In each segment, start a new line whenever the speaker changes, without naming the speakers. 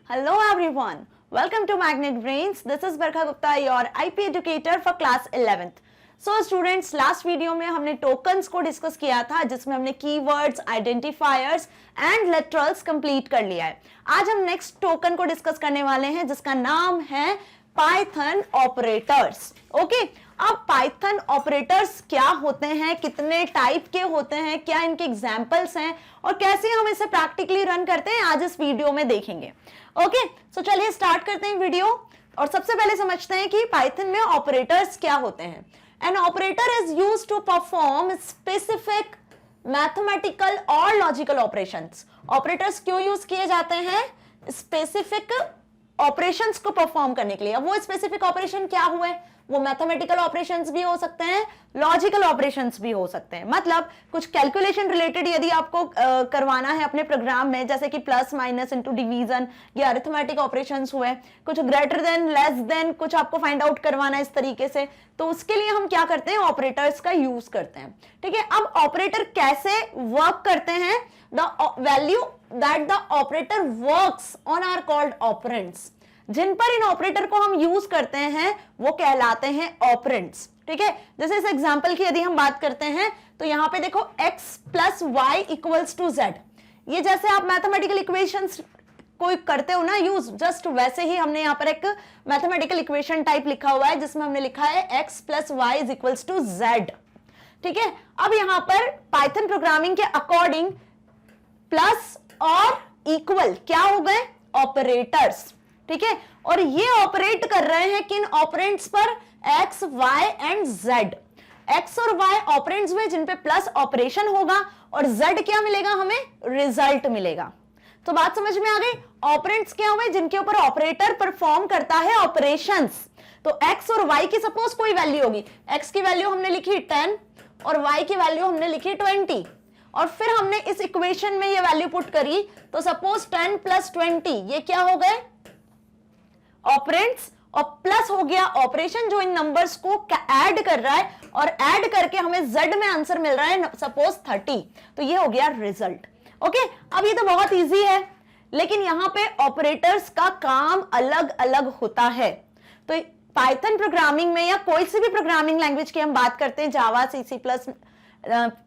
Hello everyone, welcome to Magnet Brains. This is Barkha Gupta, your IP educator for class 11th. So students, last video में हमने tokens को discuss किया था जिसमें हमने keywords, identifiers and laterals complete कर लिया है। आज हम नेक्स्ट टोकन को डिस्कस करने वाले हैं जिसका नाम है पाइथन ऑपरेटर्स। ओके, अब पाइथन ऑपरेटर्स क्या होते हैं, कितने टाइप के होते हैं, क्या इनके एग्जांपल्स हैं और कैसे हम इसे प्रैक्टिकली रन करते हैं, आज इस वीडियो में देखेंगे। ओके, सो चलिए स्टार्ट करते हैं वीडियो और सबसे पहले समझते हैं कि पाइथन में ऑपरेटर्स क्या होते हैं। An operator is used to perform specific mathematical और लॉजिकल ऑपरेशंस। ऑपरेटर्स क्यों यूज किए जाते हैं? स्पेसिफिक ऑपरेशंस को परफॉर्म करने के लिए। अब वो स्पेसिफिक ऑपरेशन क्या हुए? वो मैथमेटिकल ऑपरेशंस भी हो सकते हैं, लॉजिकल ऑपरेशंस भी हो सकते हैं। मतलब कुछ कैलकुलेशन रिलेटेड यदि आपको करवाना है अपने प्रोग्राम में, जैसे कि प्लस माइनस इनटू डिवीजन, ये अरिथमेटिक ऑपरेशंस हुए। कुछ ग्रेटर देन, लेस देन, कुछ आपको फाइंड आउट करवाना है इस तरीके से, तो उसके लिए हम क्या करते हैं? ऑपरेटर्स का यूज करते हैं। ठीक है, अब ऑपरेटर कैसे वर्क करते हैं? The value that the operator works on are called operands. जिन पर इन ऑपरेटर को हम यूज करते हैं वो कहलाते हैं ऑपरेंड्स। ठीक है, जैसे इस एग्जांपल की यदि हम बात करते हैं तो यहां पे देखो x plus y equals to z। ये जैसे आप मैथमेटिकल इक्वेशंस कोई करते हो ना यूज, जस्ट वैसे ही हमने यहाँ पर एक मैथमेटिकल इक्वेशन टाइप लिखा हुआ है जिसमें हमने लिखा है x plus y is equals to z। ठीक है, अब यहां पर पाइथन प्रोग्रामिंग के अकॉर्डिंग प्लस और इक्वल क्या हो गए? ऑपरेटर्स। ठीक है, और ये ऑपरेट कर रहे हैं किन ऑपरेंड्स पर? x, y and z। x और y ऑपरेंड्स में जिन पे प्लस ऑपरेशन होगा और z क्या मिलेगा? हमें रिजल्ट मिलेगा। तो बात समझ में आ गई? ऑपरेंड्स क्या हुए? जिनके ऊपर ऑपरेटर परफॉर्म करता है ऑपरेशंस। तो x और y की सपोज कोई वैल्यू होगी, x की वैल्यू हमने लिखी 10 और y की वैल्यू हमने लिखी 20, और फिर हमने इस इक्वेशन में ये वैल्यू पुट करी, तो सपोज 10 प्लस 20 ये क्या हो गए? ऑपरेंड्स, और प्लस हो गया ऑपरेशन जो इन नंबर्स को ऐड कर रहा है, और ऐड करके हमें z में आंसर मिल रहा है सपोज 30, तो ये हो गया रिजल्ट। ओके, अब ये तो बहुत इजी है, लेकिन यहां पे ऑपरेटर्स का काम अलग अलग होता है। तो पाइथन प्रोग्रामिंग में या कोई सी भी प्रोग्रामिंग लैंग्वेज की हम बात करते हैं, जावा, सी प्लस,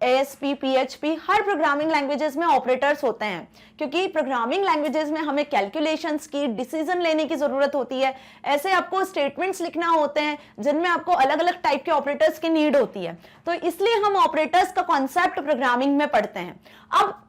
ASP, PHP, हर प्रोग्रामिंग लैंग्वेजेस में ऑपरेटर्स होते हैं, क्योंकि प्रोग्रामिंग लैंग्वेजेस में हमें कैलकुलेशंस की, डिसीजन लेने की जरूरत होती है। ऐसे आपको स्टेटमेंट्स लिखना होते हैं जिनमें आपको अलग अलग टाइप के ऑपरेटर्स की नीड होती है, तो इसलिए हम ऑपरेटर्स का कॉन्सेप्ट प्रोग्रामिंग में पढ़ते हैं। अब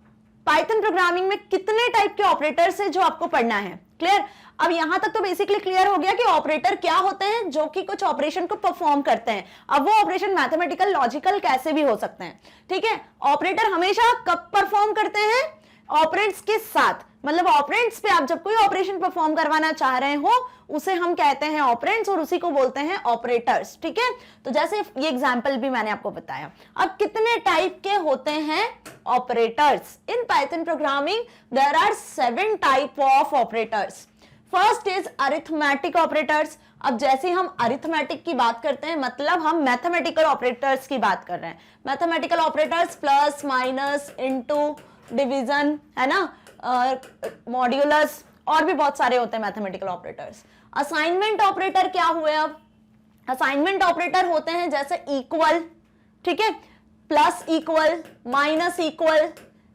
पाइथन प्रोग्रामिंग में कितने टाइप के ऑपरेटर्स है जो आपको पढ़ना है, क्लियर? अब यहां तक तो बेसिकली क्लियर हो गया कि ऑपरेटर क्या होते हैं, जो कि कुछ ऑपरेशन को परफॉर्म करते हैं। अब वो ऑपरेशन मैथमेटिकल, लॉजिकल कैसे भी हो सकते हैं। ठीक है, ऑपरेटर हमेशा कब परफॉर्म करते हैं? ऑपरेंड्स के साथ। मतलब ऑपरेंड्स पे आप जब कोई ऑपरेशन परफॉर्म करवाना चाह रहे हो उसे हम कहते हैं ऑपरेंड्स, और उसी को बोलते हैं ऑपरेटर्स। ठीक है, तो जैसे ये एग्जांपल भी मैंने आपको बताया। अब कितने टाइप के होते हैं operators? In Python programming there are 7 type of operators. First is arithmetic operators. अब जैसे हम अरिथमेटिक की बात करते हैं, मतलब हम मैथमेटिकल ऑपरेटर्स की बात कर रहे हैं। Mathematical operators plus, minus, into, division, है ना, मॉड्यूलस, और भी बहुत सारे होते हैं मैथमेटिकल ऑपरेटर्स। असाइनमेंट ऑपरेटर क्या हुए? अब असाइनमेंट ऑपरेटर होते हैं जैसे इक्वल, ठीक है, plus equal, minus equal,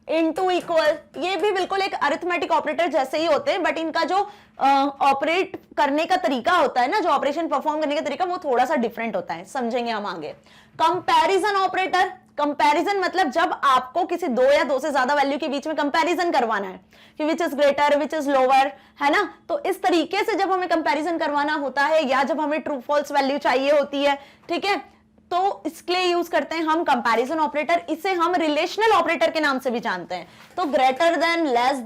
into equal, ये भी बिल्कुल एक अरिथमेटिक ऑपरेटर जैसे ही होते हैं, बट इनका जो ऑपरेट करने का तरीका होता है ना, जो ऑपरेशन परफॉर्म करने का तरीका, वो थोड़ा सा डिफरेंट होता है, समझेंगे हम आगे। कंपैरिजन ऑपरेटर, कंपैरिजन मतलब जब आपको किसी दो या दो से ज्यादा वैल्यू के बीच में कंपैरिजन करवाना है कि which is greater, which is lower, है ना, तो इस तरीके से जब हमें कंपैरिजन करवाना होता है, या जब हमें ट्रू फॉल्स वैल्यू चाहिए होती है, ठीक है, तो इसके लिए यूज करते हैं हम कंपैरिजन ऑपरेटर। इसे हम रिलेशनल ऑपरेटर के नाम से भी जानते हैं। तो greater than, less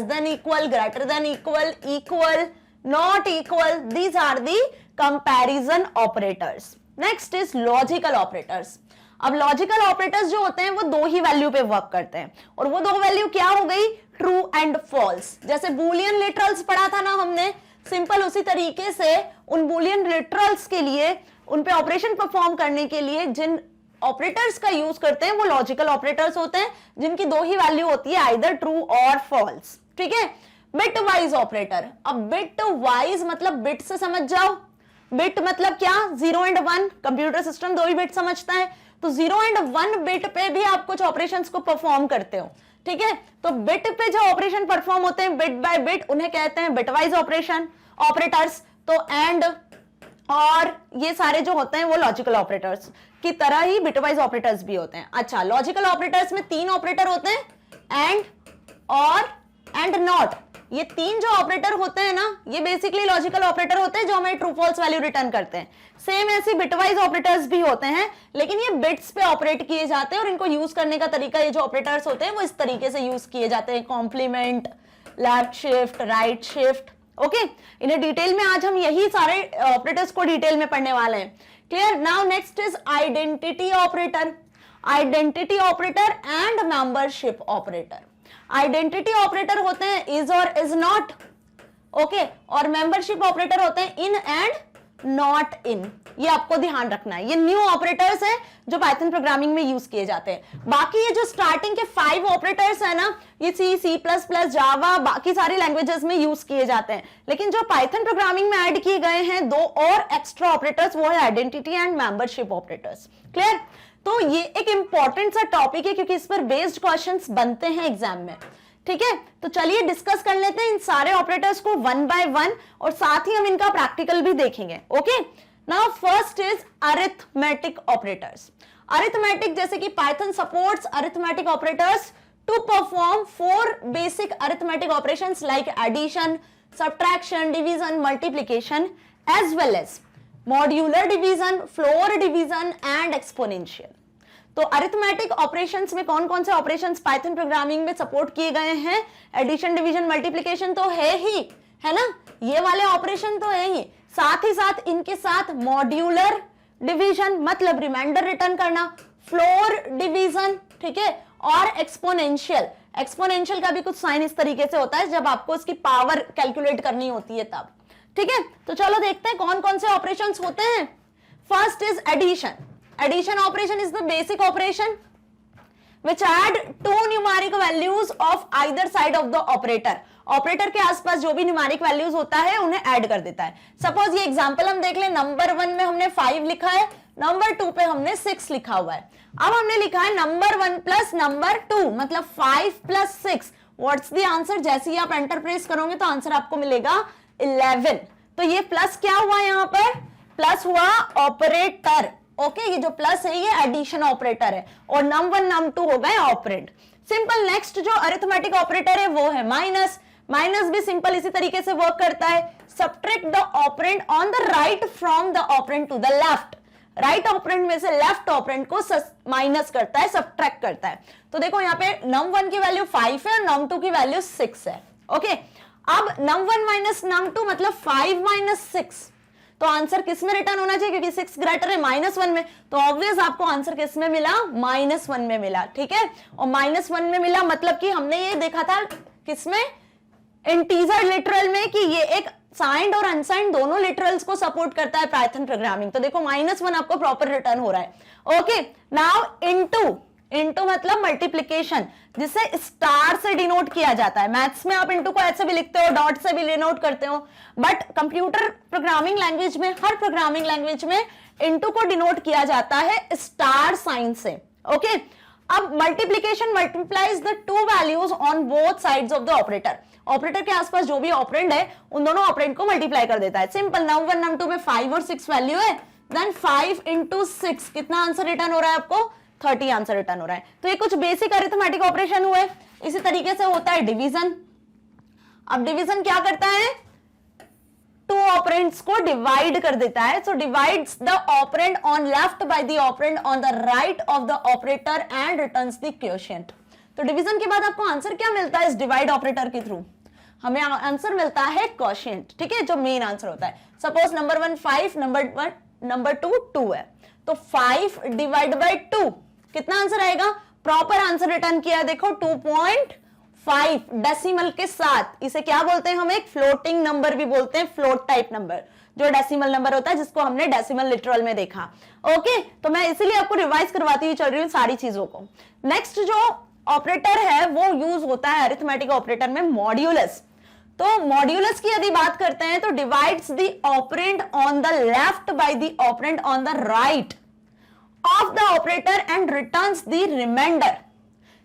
than equal, greater than equal, equal, not equal, these are the comparison operators. Next is logical operators. अब लॉजिकल ऑपरेटर्स जो होते हैं वो दो ही वैल्यू पे वर्क करते हैं, और वो दो वैल्यू क्या हो गई? True and false. जैसे बूलियन लिटरल्स पढ़ा था ना हमने, सिंपल उसी तरीके से उन बूलियन लिटरल्स के लिए, उन पे ऑपरेशन परफॉर्म करने के लिए जिन ऑपरेटर्स का यूज करते हैं वो लॉजिकल ऑपरेटर्स होते हैं, जिनकी दो ही वैल्यू होती है, आइदर ट्रू और फॉल्स। ठीक है, बिट वाइज ऑपरेटर। अब बिट वाइज मतलब बिट से समझ जाओ, बिट मतलब क्या, 0 and 1, computer system 2 he bit समझता है, तो 0 एंड 1 बिट पे भी आप कुछ ऑपरेशंस को परफॉर्म करते हो, ठीक है। तो बिट पे जो ऑपरेशन परफॉर्म होते हैं बिट बाय बिट, उन्हें कहते हैं बिटवाइज ऑपरेशन ऑपरेटर्स। तो एंड और ये सारे जो होते हैं वो लॉजिकल ऑपरेटर्स की तरह ही बिटवाइज ऑपरेटर्स भी होते हैं। अच्छा, लॉजिकल ऑपरेटर्स में 3 ऑपरेटर होते हैं, एंड, और, एंड नॉट। ये 3 जो ऑपरेटर होते हैं ना, ये बेसिकली लॉजिकल ऑपरेटर होते हैं जो हमें ट्रू फॉल्स वैल्यू रिटर्न करते हैं। सेम ऐसे बिटवाइज ऑपरेटर्स भी होते हैं, लेकिन ये बिट्स पे ऑपरेट किए जाते हैं और इनको यूज करने का तरीका, ये जो ऑपरेटर्स होते हैं वो इस तरीके से यूज किए जाते हैं, complement, left shift, right shift. Okay, इन्हें डिटेल में आज हम यही सारे ऑपरेटर्स को डिटेल में पढ़ने वाले हैं। Clear? Now next is identity operator. Identity operator and membership operator. Identity operator होते हैं इज और इज नॉट, ओके, और मेंबरशिप ऑपरेटर होते हैं इन एंड नॉट इन। ये आपको ध्यान रखना है, ये न्यू ऑपरेटर्स हैं जो पाइथन प्रोग्रामिंग में यूज किए जाते हैं। बाकी ये जो स्टार्टिंग के 5 ऑपरेटर्स है ना, ये सी, सी प्लस प्लस, जावा, बाकी सारी लैंग्वेजेस में यूज किए जाते हैं, लेकिन जो पाइथन प्रोग्रामिंग में ऐड किए गए हैं 2 और एक्स्ट्रा ऑपरेटर्स, वो है identity and membership operators. Clear? तो ये एक इंपॉर्टेंट सा टॉपिक है क्योंकि इस पर बेस्ड क्वेश्चंस बनते हैं एग्जाम में, ठीक है। तो चलिए डिस्कस कर लेते हैं इन सारे ऑपरेटर्स को 1 बाय 1, और साथ ही हम इनका प्रैक्टिकल भी देखेंगे। Okay, now first is arithmetic operators. Arithmetic, जैसे कि Python supports arithmetic operators to perform 4 basic arithmetic operations like addition, subtraction, division, multiplication, as well as modular division, floor division and exponential. तो arithmetic operations में कौन कौन से operations Python programming में support किए गए हैं? एडिशन, डिवीजन, मल्टीप्लिकेशन तो है ही, है ना, ये वाले ऑपरेशन तो है ही, साथ ही साथ इनके साथ मॉड्यूलर डिवीजन मतलब रिमाइंडर रिटर्न करना, फ्लोर डिवीजन, ठीक है, और एक्सपोनेंशियल। एक्सपोनेंशियल का भी कुछ साइन इस तरीके से होता है जब आपको इसकी पावर कैलकुलेट करनी होती है तब, ठीक है। तो चलो देखते हैं कौन कौन से ऑपरेशंस होते हैं। First is addition. Addition operation is the basic operation which add 2 numeric values of either side of the operator. Operator के आसपास जो भी न्यूमेरिक वैल्यूज होता है उन्हें ऐड कर देता है। सपोज ये एग्जांपल हम देख लें, नंबर 1 में हमने 5 लिखा है, नंबर 2 पे हमने 6 लिखा हुआ है। अब हमने लिखा है नंबर 1 प्लस नंबर 2 मतलब 5 प्लस 6, व्हाट्स द आंसर? जैसे ही आप एंटर प्रेस करोगे तो आंसर आपको मिलेगा 11। तो ये प्लस क्या हुआ, यहाँ पर प्लस हुआ ऑपरेटर। ओके, ये जो प्लस है ये एडिशन ऑपरेटर है, और नम 1 नम 2 हो गए ऑपरेंड। सिंपल। नेक्स्ट जो अरिथमेटिक ऑपरेटर है वो है माइनस। माइनस भी सिंपल इसी तरीके से वर्क करता है, subtract the operand on the right from the operand to the left. Right operand में से लेफ्ट ऑपरेंड को माइनस करता है, सब्ट्रैक्ट करता है। तो देखो यहाँ पे नम 1 की वैल्यू 5 है और नम 2 की वैल्यू 6 है। ओके, अब नम 1 माइनस नम 2 मतलब 5 माइनस 6, तो आंसर किस में रिटर्न होना चाहिए? क्योंकि 6 ग्रेटर है -1 में, तो ऑब्वियस आपको आंसर किस में मिला? -1 में मिला, ठीक है। और -1 में मिला मतलब कि हमने ये देखा था किसमें? इंटीजर लिटरल में, कि ये एक साइंड और अनसाइंड दोनों लिटरल्स को सपोर्ट करता है पाइथन प्रोग्रामिंग। तो देखो -1 आपको प्रॉपर रिटर्न हो रहा है। Okay, now into. इनटू मतलब मल्टीप्लिकेशन, जिसे स्टार से डिनोट किया जाता है। मैथ्स में आप इनटू को ऐसे भी लिखते हो, डॉट से भी डिनोट करते हो, बट कंप्यूटर प्रोग्रामिंग लैंग्वेज में, हर प्रोग्रामिंग लैंग्वेज में इनटू को डिनोट किया जाता है स्टार साइन से। ओके, अब multiplication multiplies the 2 values on both sides of the operator. Operator के आसपास जो भी ऑपरेंड है उन दोनों ऑपरेंड को मल्टीप्लाई कर देता है। सिंपल। नम 1 नम 2 में 5 और 6 वैल्यू है, देन 5 इंटू 6 कितना आंसर रिटर्न हो रहा है आपको? 30 आंसर रिटर्न हो रहा है। तो ये कुछ बेसिक अरिथमेटिक ऑपरेशन हुए। इसी तरीके से होता है डिवीजन। अब डिवीजन क्या करता है? 2 ऑपरेंड्स को डिवाइड कर देता है। So divides the operand on left by the operand on the right of the operator and returns the quotient. तो डिवीजन के बाद आपको आंसर क्या मिलता है? इस डिवाइड ऑपरेटर के थ्रू हमें आंसर मिलता है क्वोशिएंट, ठीक है, जो मेन आंसर होता है। सपोज नंबर 1 5, नंबर 2 2 है, तो 5 डिवाइड बाय 2 कितना आंसर आएगा? प्रॉपर आंसर रिटर्न किया, देखो 2.5 डेसिमल के साथ। इसे क्या बोलते हैं? हम एक फ्लोटिंग नंबर भी बोलते हैं, फ्लोट टाइप नंबर, जो डेसिमल नंबर होता है, जिसको हमने डेसिमल लिटरल में देखा। ओके, तो मैं इसीलिए आपको रिवाइज करवाती हुई चल रही हूँ सारी चीजों को। नेक्स्ट जो ऑपरेटर है वो यूज होता है अरिथमेटिक ऑपरेटर में मॉड्यूलस। तो मॉड्यूलस की यदि बात करते हैं तो divides the operand on the left by the operand on the right of the operator and returns the remainder.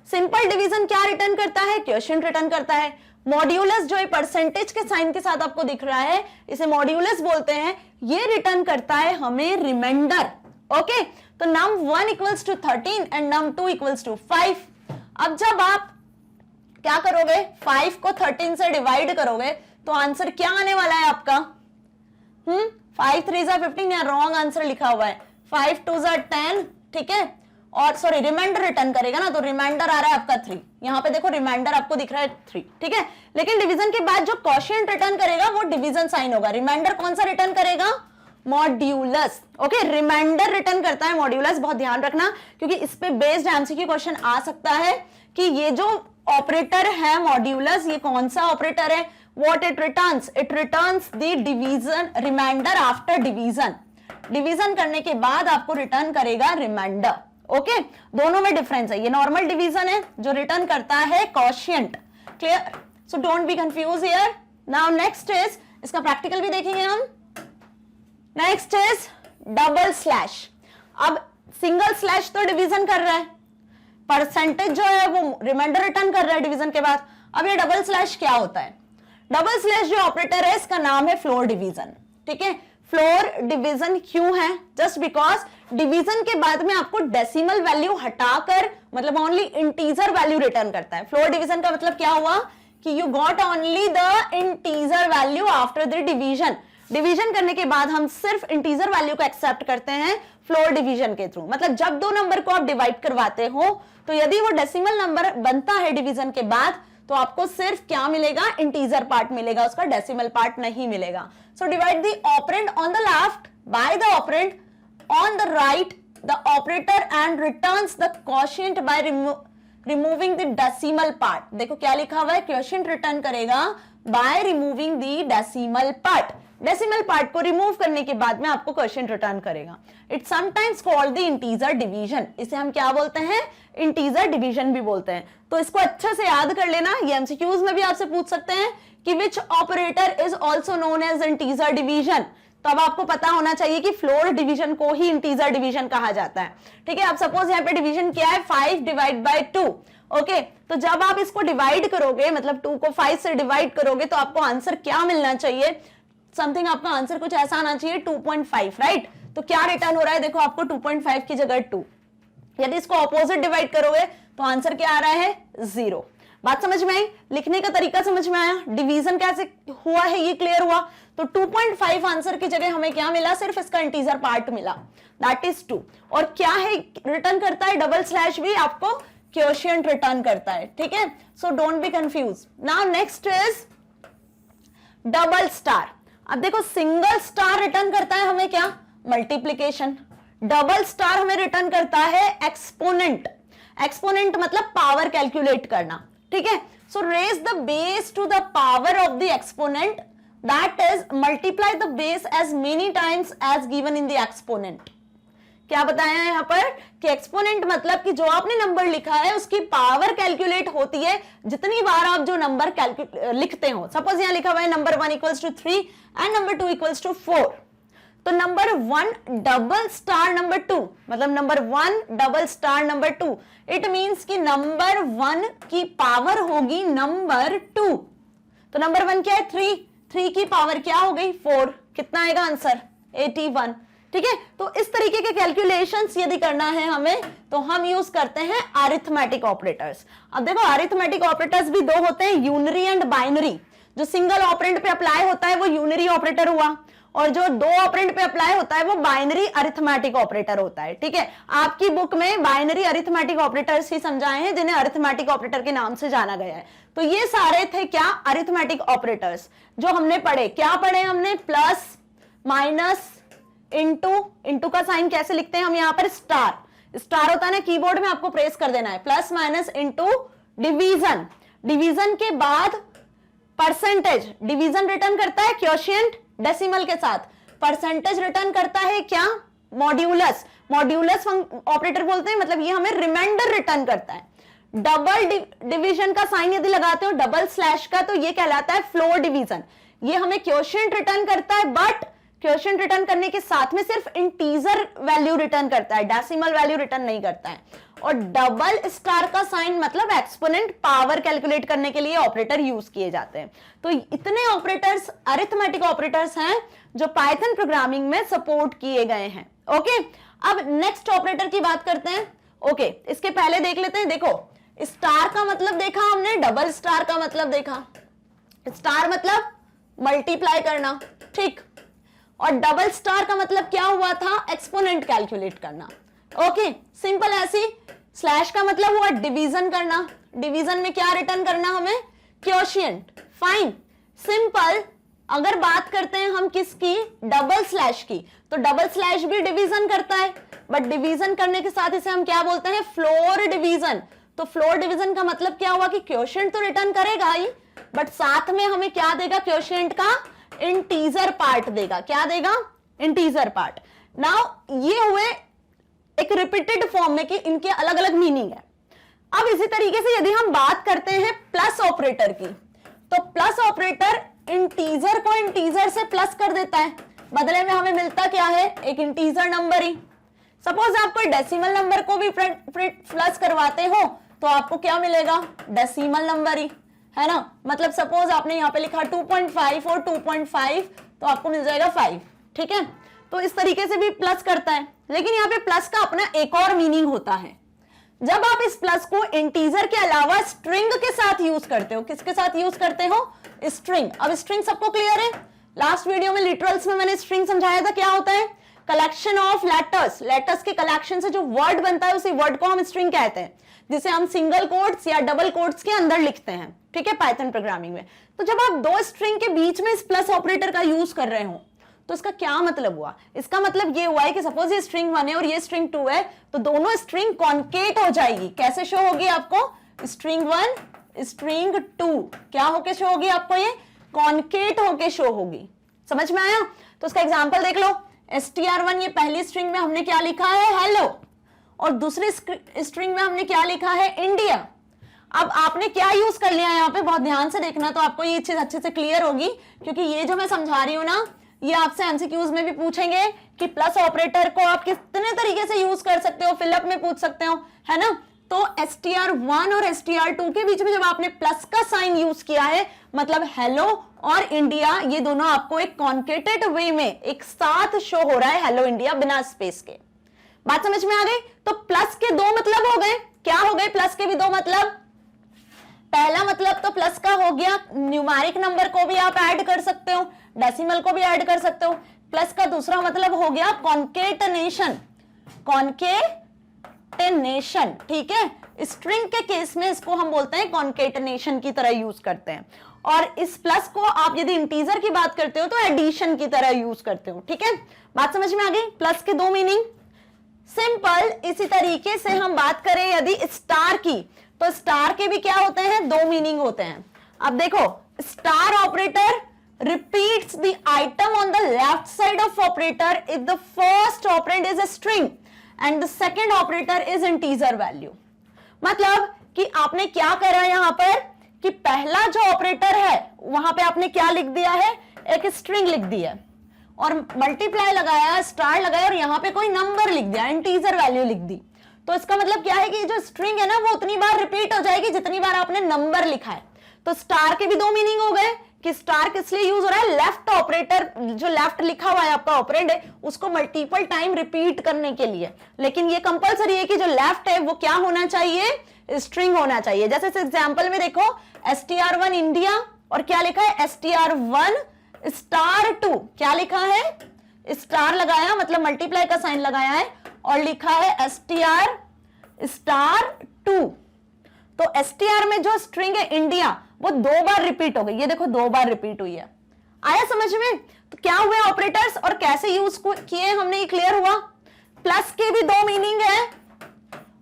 Simple division क्या रिटर्न करता है? क्वोशिएंट रिटर्न करता है। मॉड्यूलस जो है परसेंटेज के साइन के साथ आपको दिख रहा है, इसे मॉड्यूलस बोलते हैं, ये रिटर्न करता है हमें रिमाइंडर। ओके, तो num 1 equals to 13 and num 2 equals to 5। अब जब आप क्या करोगे, 5 को 13 से डिवाइड करोगे तो आंसर क्या आने वाला है आपका? 5 3 जा 15, या रॉन्ग आंसर लिखा हुआ है, 5 2 जा 10, ठीक है, और सॉरी रिमाइंडर रिटर्न करेगा ना, तो रिमाइंडर आ रहा है आपका 3। यहाँ पे देखो रिमाइंडर आपको दिख रहा है 3, ठीक है। लेकिन डिवीजन के बाद जो क्वोशिएंट रिटर्न करेगा वो डिवीजन साइन होगा। रिमाइंडर कौन सा रिटर्न करेगा? मॉड्यूलस। ओके, रिमाइंडर रिटर्न करता है मॉड्यूलस, बहुत ध्यान रखना, क्योंकि इस पे बेस्ड एमसीक्यू क्वेश्चन आ सकता है कि ये जो ऑपरेटर है मॉड्यूलस, ये कौन सा ऑपरेटर है? What it returns? It returns the division remainder after division. Division करने के बाद आपको रिटर्न करेगा रिमाइंडर। ओके, दोनों में डिफरेंस है। ये नॉर्मल डिवीजन है जो रिटर्न करता है quotient. Clear? So don't be confuse here. Now next is, इसका प्रैक्टिकल भी देखेंगे हम। Next is double slash. अब सिंगल स्लैश तो डिवीजन कर रहा है, परसेंटेज जो है वो रिमाइंडर रिटर्न कर रहा है डिवीजन के बाद। अब ये डबल स्लैश क्या होता है? डबल स्लैश जो ऑपरेटर है इसका नाम है फ्लोर डिवीजन। ठीक है, फ्लोर डिवीजन क्यों है? जस्ट बिकॉज डिवीजन के बाद में आपको डेसिमल वैल्यू हटाकर मतलब ओनली इंटीजर वैल्यू रिटर्न करता है। फ्लोर डिवीजन का मतलब क्या हुआ कि you got only the integer value after the division. Division करने के बाद हम सिर्फ इंटीजर वैल्यू को एक्सेप्ट करते हैं फ्लोर डिवीजन के थ्रू। मतलब जब दो नंबर को आप डिवाइड करवाते हो तो यदि वो डेसिमल नंबर बनता है डिवीजन के बाद तो आपको सिर्फ क्या मिलेगा? इंटीजर पार्ट मिलेगा, उसका डेसिमल पार्ट नहीं मिलेगा। So divide the operand on the left by the operand on the right the operator and returns the quotient by removing the decimal part. देखो क्या लिखा हुआ है, क्वोशिएंट रिटर्न करेगा by removing the decimal part. Decimal part को remove करने के बाद में आपको क्वोशिएंट रिटर्न करेगा। It's sometimes called the integer division. इसे हम क्या बोलते हैं? इंटीजर डिवीजन भी बोलते हैं। तो इसको अच्छे से याद कर लेना, ये एमसीक्यूज में भी आपसे पूछ सकते हैं कि which operator is also known as integer division. तो अब आपको पता होना चाहिए कि फ्लोर डिवीजन को ही इंटीजर डिवीजन कहा जाता है। ठीक है, अब सपोज यहाँ पे डिवीजन क्या है? 5 डिवाइड बाय 2। ओके, तो जब आप इसको डिवाइड करोगे मतलब 2 को 5 से डिवाइड करोगे तो आपको आंसर क्या मिलना चाहिए? समथिंग आपका आंसर कुछ ऐसा आना चाहिए 2.5, राइट? तो क्या रिटर्न हो रहा है? देखो आपको 2.5 की जगह 2। यदि इसको ऑपोजिट डिवाइड करोगे तो आंसर क्या आ रहा है? 0। बात समझ में आई? लिखने का तरीका समझ में आया? डिवीजन कैसे हुआ है ये क्लियर हुआ? तो 2.5 आंसर की जगह हमें क्या मिला? सिर्फ इसका इंटीजर पार्ट मिला, दैट इज 2। और क्या है रिटर्न करता है? डबल स्लैश भी आपको क्वोशिएंट रिटर्न करता है। ठीक है, so don't be confuse. Now next is double star. अब देखो सिंगल स्टार रिटर्न करता है हमें क्या? मल्टीप्लीकेशन। डबल स्टार हमें रिटर्न करता है एक्सपोनेंट। एक्सपोनेंट मतलब पावर कैलकुलेट करना। ठीक है, so raise the base to the power of the exponent, that is multiply the base as many times as given in the exponent. क्या बताया है यहाँ पर कि एक्सपोनेंट मतलब कि जो आपने नंबर लिखा है उसकी पावर कैलकुलेट होती है जितनी बार आप जो नंबर लिखते हो। सपोज यहाँ लिखा हुआ है number 1 equals to 3 and number 2 equals to 4। तो नंबर 1 डबल स्टार नंबर 2 मतलब number 1 double star number 2, it means कि नंबर 1 की पावर होगी नंबर 2। तो नंबर 1 क्या है? 3 की पावर क्या हो गई? 4। कितना आएगा आंसर? 81। ठीक है, तो इस तरीके के कैलकुलेशंस यदि करना है हमें तो हम यूज करते हैं अरिथमेटिक ऑपरेटर्स। अब देखो अरिथमेटिक ऑपरेटर्स भी दो होते हैं, यूनरी एंड बाइनरी। जो सिंगल ऑपरेंड पे अप्लाई होता है वो यूनरी ऑपरेटर हुआ, और जो दो ऑपरेंड पे अप्लाई होता है वो बाइनरी अरिथमेटिक ऑपरेटर होता है। ठीक है, आपकी बुक में बाइनरी अरिथमेटिक ऑपरेटर्स ही समझाए हैं जिन्हें अरिथमेटिक ऑपरेटर के नाम से जाना गया है। तो ये सारे थे क्या? अरिथमेटिक ऑपरेटर्स जो हमने पढ़े। क्या पढ़े हमने? प्लस, माइनस, इंटू का साइन कैसे लिखते हैं हम? यहाँ पर स्टार होता है ना, कीबोर्ड में आपको प्रेस कर देना है। Plus, minus, into, division. Division के बाद परसेंटेज। डिवीजन रिटर्न करता है क्वोशिएंट डेसिमल के साथ। परसेंटेज रिटर्न करता है क्या? मॉड्यूलस। मॉड्यूलस ऑपरेटर बोलते हैं, मतलब ये हमें रिमाइंडर रिटर्न करता है। डबल डिवीजन का साइन यदि लगाते हो डबल स्लैश का, तो ये कहलाता है फ्लोर डिवीजन। ये हमें क्वोशिएंट रिटर्न करता है, बट क्वोशिएंट रिटर्न करने के साथ में सिर्फ इंटीजर वैल्यू रिटर्न करता है, डेसिमल वैल्यू रिटर्न नहीं करता है। और डबल स्टार का साइन मतलब एक्सपोनेंट पावर कैलकुलेट करने के लिए ऑपरेटर यूज किए जाते हैं। तो इतने ऑपरेटर्स अरिथमेटिक ऑपरेटर्स हैं जो पाइथन प्रोग्रामिंग में सपोर्ट किए गए हैं। ओके, अब नेक्स्ट ऑपरेटर की बात करते हैं। ओके, इसके पहले देख लेते हैं। देखो, स्टार का मतलब देखा हमने, डबल स्टार का मतलब देखा। स्टार मतलब मल्टीप्लाई करना, ठीक, और डबल स्टार का मतलब क्या हुआ था, एक्सपोनेंट कैलकुलेट करना। ओके, सिंपल ऐसी। स्लैश का मतलब हुआ डिवीजन करना, डिवीजन में क्या रिटर्न करना हमें, क्वोशिएंट। Fine, simple. अगर बात करते हैं हम किसकी, डबल स्लैश की, तो डबल स्लैश भी डिवीजन करता है, बट डिवीजन करने के साथ इसे हम क्या बोलते हैं, फ्लोर डिवीजन। तो फ्लोर डिवीजन का मतलब क्या हुआ कि क्वोशिएंट तो रिटर्न करेगा ही, बट साथ में हमें क्या देगा, क्वोशिएंट का इंटीजर पार्ट देगा। क्या देगा, इंटीजर पार्ट। नाउ ये हुए एक रिपीटेड फॉर्म में कि इनके अलग अलग मीनिंग है। अब इसी तरीके से यदि हम बात करते हैं प्लस ऑपरेटर की, तो प्लस ऑपरेटर इंटीजर को इंटीजर से प्लस कर देता है, बदले में हमें मिलता क्या है, एक इंटीजर नंबर ही। सपोज आप कोई डेसिमल नंबर को भी प्लस करवाते हो तो आपको क्या मिलेगा, डेसिमल नंबर ही, है ना। मतलब सपोज आपने यहाँ पे लिखा 2.5 और 2.5, तो आपको मिल जाएगा 5, ठीक है। तो इस तरीके से भी प्लस करता है। लेकिन यहाँ पे प्लस का अपना एक और मीनिंग होता है, जब आप इस प्लस को इंटीजर के अलावा स्ट्रिंग के साथ यूज करते हो। किसके साथ यूज करते हो, स्ट्रिंग। अब स्ट्रिंग सबको क्लियर है, लास्ट वीडियो में लिटरल्स में मैंने स्ट्रिंग समझाया था, क्या होता है, कलेक्शन ऑफ लेटर्स। लेटर्स के कलेक्शन से जो वर्ड बनता है उसी वर्ड को हम स्ट्रिंग कहते हैं, जिसे हम सिंगल कोट्स या डबल कोट्स के अंदर लिखते हैं, ठीक है, पाइथन प्रोग्रामिंग में। तो जब आप दो स्ट्रिंग के बीच में इस प्लस ऑपरेटर का यूज कर रहे हो, तो इसका क्या मतलब हुआ, इसका मतलब ये हुआ है कि सपोज ये स्ट्रिंग 1 है और ये स्ट्रिंग 2 है, तो दोनों स्ट्रिंग कॉन्केट हो जाएगी। कैसे शो होगी आपको, स्ट्रिंग 1 स्ट्रिंग 2 क्या होके शो होगी आपको, ये कॉन्केट होके शो होगी। समझ में आया। तो इसका एग्जांपल देख लो, str1 ये पहली स्ट्रिंग में हमने क्या लिखा है, हेलो, और दूसरी स्ट्रिंग में हमने क्या लिखा है, इंडिया। अब आपने क्या यूज कर लिया है यहाँ पे, बहुत ध्यान से देखना, तो आपको ये चीज अच्छे से क्लियर होगी, क्योंकि ये जो मैं समझा रही हूँ ना, ये आपसे एमसीक्यूज में भी पूछेंगे कि प्लस ऑपरेटर को आप कितने तरीके से यूज कर सकते हो, फिलअप में पूछ सकते हो, है ना। तो str1 और str2 के बीच में जब आपने प्लस का साइन यूज किया है, मतलब हेलो और इंडिया, ये दोनों आपको एक कॉन्केटेड वे में एक साथ शो हो रहा है, हेलो इंडिया, बिना स्पेस के। बात समझ में आ गई। तो प्लस के दो मतलब हो गए, क्या हो गए प्लस के भी दो मतलब। पहला मतलब तो प्लस का हो गया, न्यूमेरिक नंबर को भी आप ऐड कर सकते हो, डेसिमल को भी ऐड कर सकते हो। प्लस का दूसरा मतलब हो गया कॉन्केटनेशन, कॉन्केटनेशन, ठीक है। स्ट्रिंग के केस में इसको हम बोलते हैं कॉन्केटनेशन की तरह यूज करते हैं, और इस प्लस को आप यदि इंटीजर की बात करते हो तो एडिशन की तरह यूज करते हो, ठीक है। बात समझ में आ गई, प्लस के दो मीनिंग। सिंपल इसी तरीके से हम बात करें यदि स्टार की, तो स्टार के भी क्या होते हैं, दो मीनिंग होते हैं। अब देखो, star operator repeats the item on the left side of operator if the first operand is a string and the second operator is integer value। मतलब कि आपने क्या करा यहां पर कि पहला जो ऑपरेटर है वहां पे आपने क्या लिख दिया है, एक स्ट्रिंग लिख दी है, और मल्टीप्लाई लगाया, स्टार लगाया, और यहां पे कोई नंबर लिख दिया, इंटीजर वैल्यू लिख दी। तो इसका मतलब क्या है कि जो स्ट्रिंग है ना वो उतनी बार रिपीट हो जाएगी जितनी बार आपने नंबर लिखा है। तो स्टार के भी दो मीनिंग हो गए कि स्टार किस लिए यूज हो रहा है, लेफ्ट ऑपरेटर, जो लेफ्ट लिखा हुआ है आपका ऑपरेंड है, उसको मल्टीपल टाइम रिपीट करने के लिए। लेकिन ये कंपलसरी है कि जो लेफ्ट है वो क्या होना चाहिए, स्ट्रिंग होना चाहिए। जैसे इस एग्जांपल में देखो, str1 इंडिया, और क्या लिखा है, str1 str2, क्या लिखा है, स्टार लगाया मतलब मल्टीप्लाई का साइन लगाया है, और लिखा है str2। तो str में जो स्ट्रिंग है इंडिया वो दो बार रिपीट हो गई, ये देखो दो बार रिपीट हुई है। आया समझ में। तो क्या हुए ऑपरेटर्स और कैसे यूज किए हमने, ये क्लियर हुआ। प्लस के भी दो मीनिंग है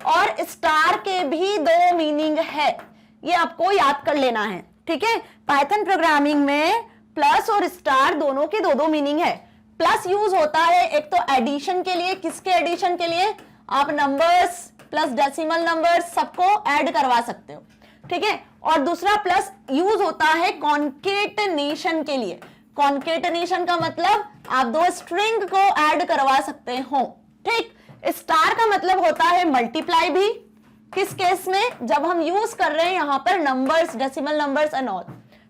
और स्टार के भी दो मीनिंग है, ये आपको याद कर लेना है, ठीक है। पाइथन प्रोग्रामिंग में प्लस और स्टार दोनों के दो दो मीनिंग है। प्लस यूज होता है एक तो एडिशन के लिए, किसके एडिशन के लिए, आप नंबर्स प्लस डेसिमल नंबर सबको ऐड करवा सकते हो, ठीक है। और दूसरा प्लस यूज होता है कॉन्केटनेशन के लिए। कॉन्केटनेशन का मतलब आप दो स्ट्रिंग को ऐड करवा सकते हो, ठीक। स्टार का मतलब होता है मल्टीप्लाई भी, किस केस में, जब हम यूज कर रहे हैं यहां पर numbers, decimal numbers and all,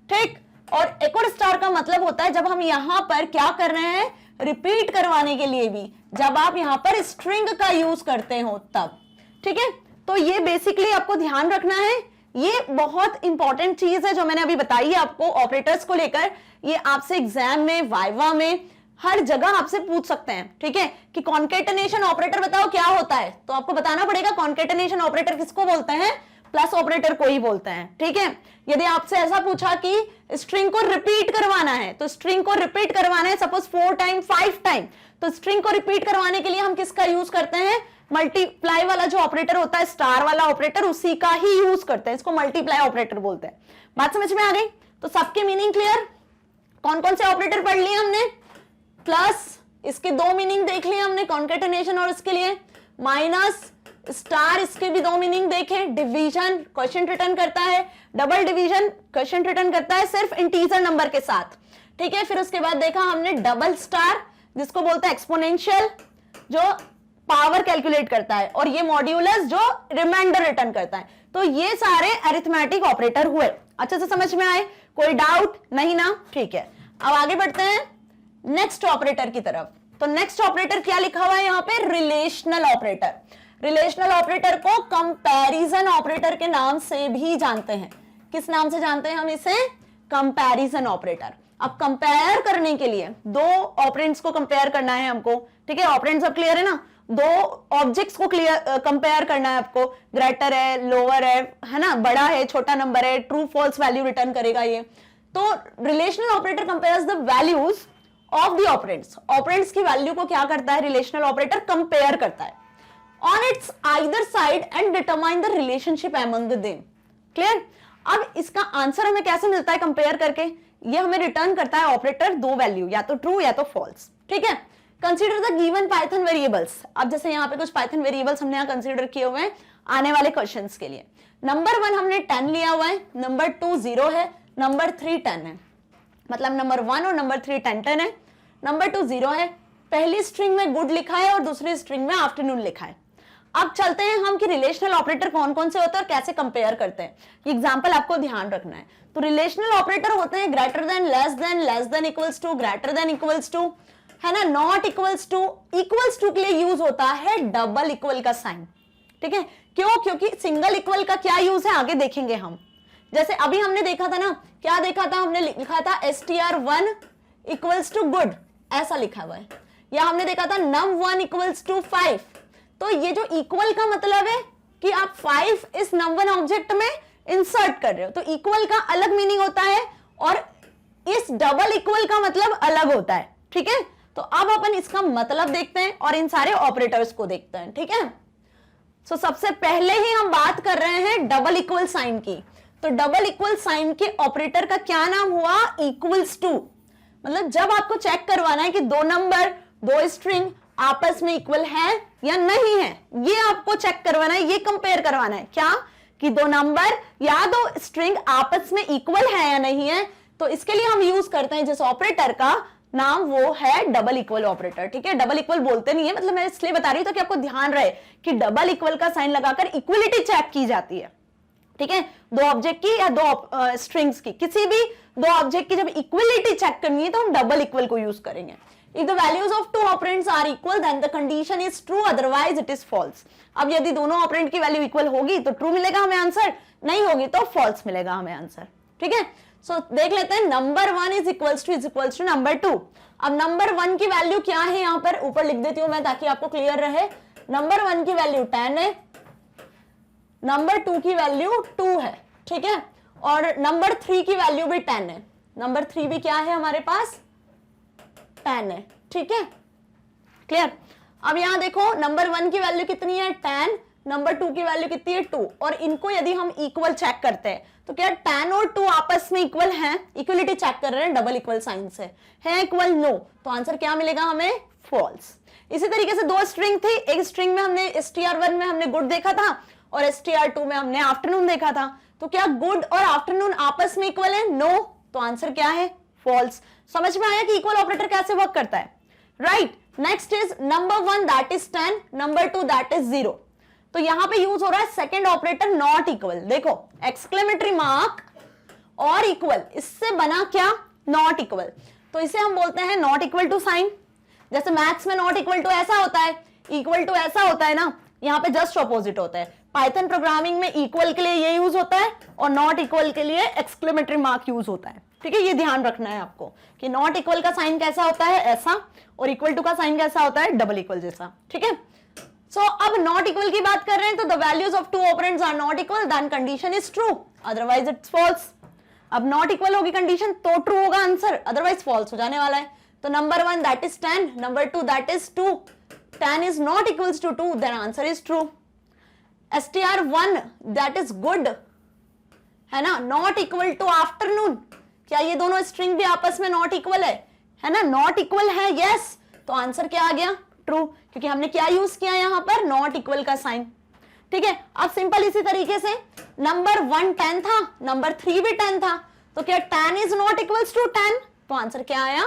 ठीक। और एक और स्टार का मतलब होता है जब हम यहां पर क्या कर रहे हैं, रिपीट करवाने के लिए भी, जब आप यहां पर स्ट्रिंग का यूज करते हो तब, ठीक है। तो ये बेसिकली आपको ध्यान रखना है, ये बहुत इंपॉर्टेंट चीज है जो मैंने अभी बताई है आपको ऑपरेटर्स को लेकर। ये आपसे एग्जाम में, वाइवा में, हर जगह आपसे पूछ सकते हैं, ठीक है, कि कॉन्केटनेशन ऑपरेटर बताओ क्या होता है, तो आपको बताना पड़ेगा कॉन्केटनेशन ऑपरेटर किसको बोलते हैं, प्लस ऑपरेटर को ही बोलते हैं, ठीक है। यदि आपसे ऐसा पूछा कि स्ट्रिंग को रिपीट करवाना है, तो स्ट्रिंग को रिपीट करवाना है सपोज 4 टाइम 5 टाइम, तो स्ट्रिंग को रिपीट करवाने के लिए हम किसका यूज करते हैं, मल्टीप्लाई वाला जो ऑपरेटर होता है, स्टार वाला ऑपरेटर, उसी का ही यूज करते हैं, इसको मल्टीप्लाई ऑपरेटर बोलते हैं। बात समझ में आ गई? तो सबके मीनिंग क्लियर? कौन कौन से ऑपरेटर पढ़ लिए हमने? प्लस, इसके दो मीनिंग देख लिए हमने, कॉन्केटनेशन और इसके लिए माइनस, स्टार, इसके भी दो मीनिंग देखे, डिवीजन क्वेश्चन रिटर्न करता है, डबल डिवीजन क्वेश्चन रिटर्न करता है सिर्फ इंटीजर नंबर के साथ, ठीक है। फिर उसके बाद देखा हमने डबल स्टार, जिसको बोलते हैं एक्सपोनेंशियल, जो पावर कैलकुलेट करता है, और ये मॉड्यूलस जो रिमाइंडर रिटर्न करता है। तो ये सारे अरिथमेटिक ऑपरेटर हुए, अच्छे से समझ में आए? कोई डाउट नहीं ना? ठीक है, अब आगे बढ़ते हैं नेक्स्ट ऑपरेटर की तरफ। तो नेक्स्ट ऑपरेटर क्या लिखा हुआ है यहाँ पे? Relational operator. रिलेशनल ऑपरेटर को कंपैरिजन ऑपरेटर के नाम से भी जानते हैं। किस नाम से जानते हैं हम इसे? Comparison operator. अब कंपेयर करने के लिए दो ऑपरेंड्स को कंपेयर करना है हमको, ठीक है। ऑपरेंड्स अब क्लियर है ना? दो ऑब्जेक्ट्स को कंपेयर करना है आपको, ग्रेटर है, लोअर है ना, बड़ा है, छोटा नंबर है, ट्रू फॉल्स वैल्यू रिटर्न करेगा ये। तो relational operator compares the values of the operands. Operands की वैल्यू को क्या करता है रिलेशनल ऑपरेटर? कंपेयर करता है on it's either side and determine the relationship among them. Clear? अब इसका आंसर हमें कैसे मिलता है कंपेयर करके? ये हमें रिटर्न करता है ऑपरेटर दो वैल्यू, या तो ट्रू या तो फॉल्स, ठीक है। Consider the given Python variables. अब जैसे यहाँ पे कुछ पाइथन वेरिएबल्स हमने यहाँ कंसीडर किए हुए हैं आने वाले क्वेश्चंस के लिए। नंबर 1 हमने 10 लिया हुआ है, नंबर 2 0 है, नंबर 3 10 है, मतलब नंबर 1 और नंबर 3 10 10 है, नंबर 2 0 है। पहली स्ट्रिंग में गुड लिखा है और दूसरी स्ट्रिंग में आफ्टरनून लिखा है। अब चलते हैं हम कि रिलेशनल ऑपरेटर कौन कौन से होते हैं और कैसे कंपेयर करते हैं। ये एग्जांपल आपको ध्यान रखना है। तो रिलेशनल ऑपरेटर होते हैं greater than, less than equals to, greater than equals to, है ना, not equals to. Equals to के लिए यूज होता है डबल इक्वल का साइन, ठीक है। क्यों? क्योंकि सिंगल इक्वल का क्या यूज है आगे देखेंगे हम। जैसे अभी हमने देखा था ना, क्या देखा था हमने? लिखा था str1 इक्वल्स टू गुड, ऐसा लिखा हुआ है। या हमने देखा था num1 इक्वल्स टू 5। तो ये जो इक्वल का मतलब है कि आप 5 इस num1 ऑब्जेक्ट में इंसर्ट कर रहे हो, तो इक्वल का अलग मीनिंग होता है और इस डबल इक्वल का मतलब अलग होता है, ठीक है। तो अब अपन इसका मतलब देखते हैं और इन सारे ऑपरेटर्स को देखते हैं, ठीक है। सो सबसे पहले ही हम बात कर रहे हैं डबल इक्वल साइन की। तो डबल इक्वल साइन के ऑपरेटर का क्या नाम हुआ? Equals to. मतलब जब आपको चेक करवाना है कि दो नंबर, दो स्ट्रिंग आपस में इक्वल है या नहीं है, ये आपको चेक करवाना है, ये कंपेयर करवाना है। क्या? कि दो नंबर या दो स्ट्रिंग आपस में इक्वल है या नहीं है। तो इसके लिए हम यूज करते हैं जिस ऑपरेटर का नाम, वो है डबल इक्वल ऑपरेटर, ठीक है। डबल इक्वल बोलते नहीं है, मतलब मैं इसलिए बता रही हूं कि आपको ध्यान रहे कि डबल इक्वल का साइन लगाकर इक्वलिटी चेक की जाती है, ठीक है। दो ऑब्जेक्ट की या दो स्ट्रिंग्स की, किसी भी दो ऑब्जेक्ट की जब इक्वलिटी चेक करनी है तो हम डबल इक्वल को यूज करेंगे। If the values of two operands are equal, then the condition is true, otherwise it is false. अब यदि दोनों ऑपरेंड की वैल्यू इक्वल होगी तो ट्रू मिलेगा हमें आंसर, नहीं होगी तो फॉल्स मिलेगा हमें आंसर, ठीक है। सो देख लेते हैं, number 1 is equals to number 2। अब नंबर 1 की वैल्यू क्या है यहाँ पर? ऊपर लिख देती हूं मैं ताकि आपको क्लियर रहे। नंबर 1 की वैल्यू 10 है, नंबर 2 की वैल्यू 2 है, ठीक है। और नंबर 3 की वैल्यू भी 10 है। नंबर 3 भी क्या है हमारे पास? 10 है, ठीक है, क्लियर। अब यहां देखो, नंबर 1 की वैल्यू कितनी है? 10, नंबर 2 की वैल्यू कितनी है 2, और इनको यदि हम इक्वल चेक करते हैं तो क्या 10 और 2 आपस में इक्वल हैं, इक्वलिटी चेक कर रहे हैं डबल इक्वल साइन से, है इक्वल, नो, तो आंसर क्या मिलेगा हमें, फॉल्स। इसी तरीके से दो स्ट्रिंग थी, एक स्ट्रिंग में हमने str1 में हमने गुड देखा था और str2 में हमने आफ्टरनून देखा था, तो क्या गुड और आफ्टरनून आपस में इक्वल है, नो, तो आंसर क्या है, फॉल्स। समझ में आया कि इक्वल ऑपरेटर कैसे वर्क करता है, right. Next is number 1 that is 10, number 2 that is 0। तो यहां पे यूज हो रहा है सेकंड ऑपरेटर नॉट इक्वल, देखो एक्सक्लेमेटरी मार्क और इक्वल, इससे बना क्या, नॉट इक्वल, तो इसे हम बोलते हैं नॉट इक्वल टू साइन। जैसे मैथ्स में नॉट इक्वल टू ऐसा होता है, इक्वल टू ऐसा होता है ना, यहाँ पे जस्ट ऑपोजिट होता है। पाइथन प्रोग्रामिंग में इक्वल के लिए ये यूज होता है और नॉट इक्वल के लिए एक्सक्लेमेटरी मार्क यूज होता है, ठीक है। ये ध्यान रखना है आपको कि नॉट इक्वल का साइन कैसा होता है, ऐसा, और इक्वल टू का साइन कैसा होता है, डबल इक्वल जैसा, ठीक है। सो अब नॉट इक्वल की बात कर रहे हैं, तो the values of two operands are not equal, then condition is true, otherwise it's false. अब नॉट इक्वल होगी कंडीशन तो ट्रू होगा आंसर, अदरवाइज फॉल्स हो जाने वाला है। तो number 1 that is 10, number 2 that is 2, 10 is not equals to 2, then answer is true. str1 that is good, है ना, not equal to afternoon, क्या ये दोनों स्ट्रिंग भी आपस में नॉट इक्वल है ना, नॉट इक्वल है, यस, तो आंसर क्या आ गया, ट्रू, क्योंकि हमने क्या यूज किया यहां पर, नॉट इक्वल का साइन, ठीक है। अब सिंपल इसी तरीके से नंबर 1 10 था, नंबर 3 भी 10 था, तो क्या 10 is not equals to 10, तो आंसर क्या आया,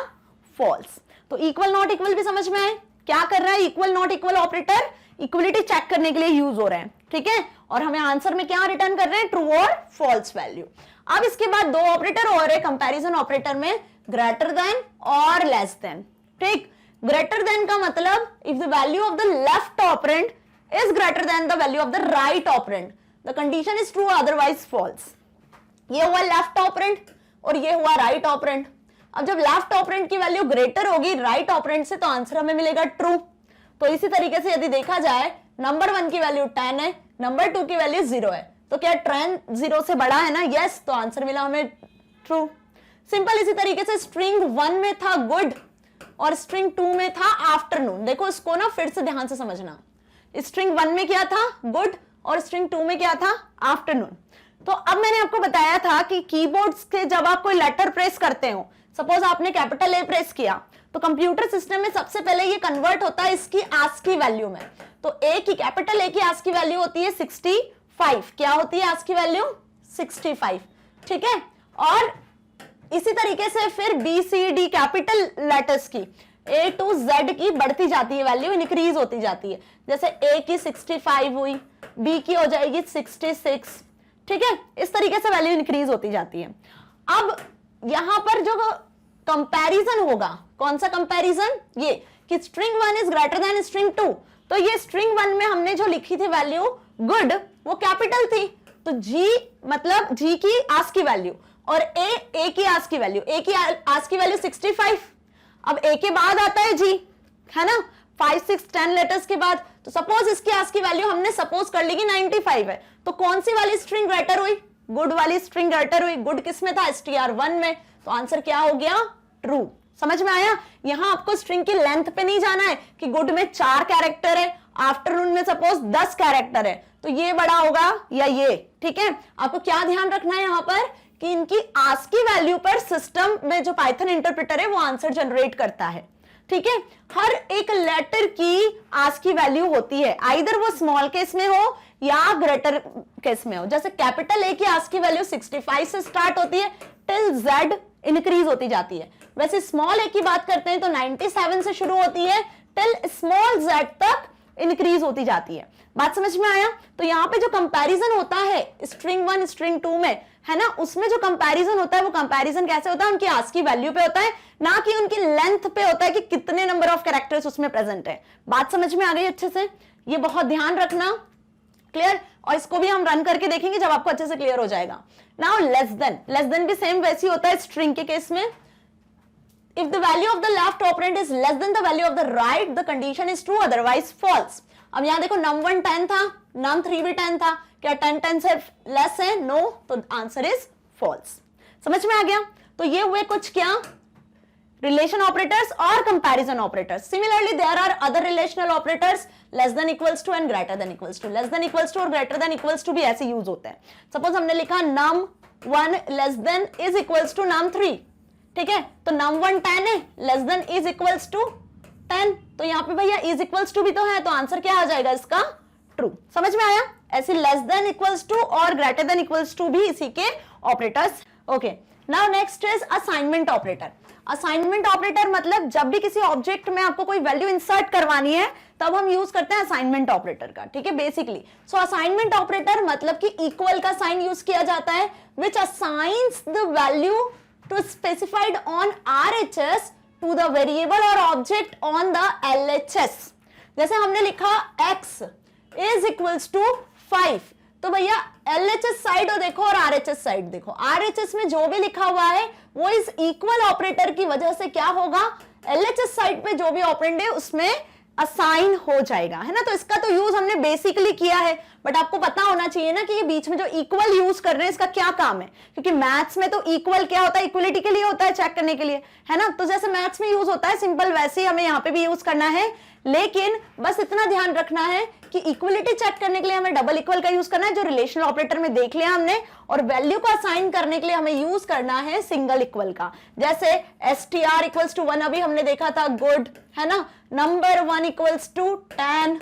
फॉल्स। तो इक्वल नॉट इक्वल भी समझ में आए, क्या कर रहा है equal not equal operator, equality check करने के लिए यूज हो रहे हैं, ठीक है, और हमें आंसर में क्या रिटर्न कर रहे हैं, ट्रू और फॉल्स वैल्यू। अब इसके बाद दो ऑपरेटर और है कंपैरिजन ऑपरेटर में, ग्रेटर देन और लेस देन, ठीक। ग्रेटर देन का मतलब if the value of the left operand is greater than the value of the right operand, the condition is true otherwise false. ये हुआ left operand और ये हुआ राइट ऑपरेंड। अब जब लेफ्ट ऑपरेंड की वैल्यू ग्रेटर होगी राइट ऑपरेंड से, तो आंसर हमें मिलेगा ट्रू। तो इसी तरीके से यदि देखा जाए, नंबर 1 की वैल्यू 10 है, नंबर 2 की वैल्यू 0 है, तो क्या 10 0 से बड़ा है ना, यस, तो आंसर मिला हमें ट्रू। सिंपल इसी तरीके से स्ट्रिंग 1 में था गुड और स्ट्रिंग 2 में था आफ्टरनून, देखो इसको ना फिर से ध्यान से समझना, स्ट्रिंग 1 में क्या था, गुड, और स्ट्रिंग 2 में क्या था, आफ्टरनून। तो अब मैंने आपको बताया था कि कीबोर्ड के जब आप कोई लेटर प्रेस करते हो, सपोज आपने कैपिटल ए प्रेस किया, तो कंप्यूटर सिस्टम में सबसे पहले ये कन्वर्ट होता है इसकी आस्की वैल्यू में। तो ए की, कैपिटल ए की आस्की वैल्यू होती है 65, क्या होती है आस्की वैल्यू, 65, ठीक है। और इसी तरीके से फिर B C D capital letters की, ए टू जेड की बढ़ती जाती है वैल्यू, इंक्रीज होती जाती है, जैसे ए की 65 हुई, बी की हो जाएगी 66, ठीक है, इस तरीके से वैल्यू इंक्रीज होती जाती है। अब यहां पर जो कंपैरिजन होगा, कौन सा कंपैरिजन, ये कि string 1 is greater then string 2, तो ये स्ट्रिंग 1 में हमने जो लिखी थी वैल्यू गुड, वो कैपिटल थी, तो जी मतलब जी की आस्की वैल्यू, और ए की आस्की वैल्यू, ए की आस्की वैल्यू 65, अब ए के बाद आता है जी, है ना, 5 6 10 लेटर्स के बाद, तो सपोज इसकी आस्की वैल्यू हमने सपोज कर ली कि 95 है, तो कौन सी वाली स्ट्रिंग ग्रेटर हुई, गुड वाली स्ट्रिंग ग्रेटर हुई, गुड किस में था, str1 में, तो आंसर क्या हो गया, ट्रू। समझ में आया, यहां आपको स्ट्रिंग की लेंथ पे नहीं जाना है कि गुड में 4 कैरेक्टर है, आफ्टरनून में सपोज 10 कैरेक्टर है, तो ये बड़ा होगा या ये, ठीक है। आपको क्या ध्यान रखना है यहां पर कि इनकी आस्की वैल्यू पर सिस्टम में जो पाइथन इंटरप्रेटर है वो आंसर जनरेट करता है, ठीक है। हर एक लेटर की आस्की वैल्यू होती है, आइदर वो स्मॉल केस में हो या ग्रेटर केस में हो। जैसे कैपिटल ए की आस्की वैल्यू 65 से स्टार्ट होती है टिल जेड इंक्रीज होती जाती है, वैसे स्मॉल ए की बात करते हैं तो 97 से शुरू होती है टिल स्मॉल जेड तक इंक्रीज होती जाती है। बात समझ में आया। तो यहाँ पे जो कंपैरिजन होता है स्ट्रिंग 1 स्ट्रिंग 2 में, है ना, उसमें जो कंपैरिजन होता है वो कंपैरिजन कैसे होता है, उनकी आस्की वैल्यू पे होता है, ना कि उनकी लेंथ पे होता है कि कितने नंबर ऑफ कैरेक्टर्स उसमें प्रेजेंट है। बात समझ में आ गई अच्छे से, ये बहुत ध्यान रखना, क्लियर। और इसको भी हम रन करके देखेंगे जब आपको अच्छे से क्लियर हो जाएगा। नाउ लेस देन भी सेम वैसी होता है स्ट्रिंग के केस में। If the value of the left operand is less than the value of the right, the condition is true, otherwise false. अब यहां देखो num 1 10 था, num 3 भी 10 था, क्या 10 10 से लेस है, नो, तो आंसर इज false। समझ में आ गया। तो ये हुए कुछ क्या relation operators or comparison operators. Similarly, there are other relational operators less than equals to and greater than equals to. Less than equals to और greater than equals to भी ऐसे यूज होते हैं. Suppose हमने लिखा num1 less than is equals to num3, ठीक है, तो num1 10 है, less than is equals to 10, तो यहाँ पे भैया is equals to भी तो है, तो आंसर क्या आ जाएगा इसका? ट्रू. समझ में आया? ऐसे लेस देन इक्वल्स टू और ग्रेटर देन इक्वल्स टू भी इसी के operators. Okay, now next is assignment operator. Assignment operator मतलब जब भी किसी ऑब्जेक्ट में आपको कोई वैल्यू इंसर्ट करवानी है तब हम यूज करते हैं असाइनमेंट ऑपरेटर का, ठीक है, बेसिकली. सो असाइनमेंट ऑपरेटर मतलब कि इक्वल का साइन यूज किया जाता है which assigns the value to specified on RHS to the variable और ऑब्जेक्ट ऑन द LHS. जैसे हमने लिखा x इज इक्वल्स टू 5, तो भैया LHS साइड देखो और RHS साइड देखो. RHS में जो भी लिखा हुआ है वो इस इक्वल ऑपरेटर की वजह से क्या होगा, LHS साइड पे जो भी ऑपरेंड है उसमें असाइन हो जाएगा, है ना. तो इसका तो यूज हमने बेसिकली किया है, बट आपको पता होना चाहिए ना कि ये बीच में जो इक्वल यूज कर रहे हैं इसका क्या काम है, क्योंकि मैथ्स में तो इक्वल क्या होता है, इक्वलिटी के लिए होता है, चेक करने के लिए, है ना. तो जैसे मैथ्स में यूज होता है सिंपल, वैसे ही हमें यहाँ पे भी यूज करना है. लेकिन बस इतना ध्यान रखना है कि इक्वलिटी चेक करने के लिए हमें डबल इक्वल का यूज करना है, जो रिलेशनल ऑपरेटर में देख लिया हमने, और वैल्यू को असाइन करने के लिए हमें यूज करना है सिंगल इक्वल का. जैसे str इक्वल्स टू 1 अभी हमने देखा था, गुड, है ना. नंबर 1 इक्वल्स टू 10,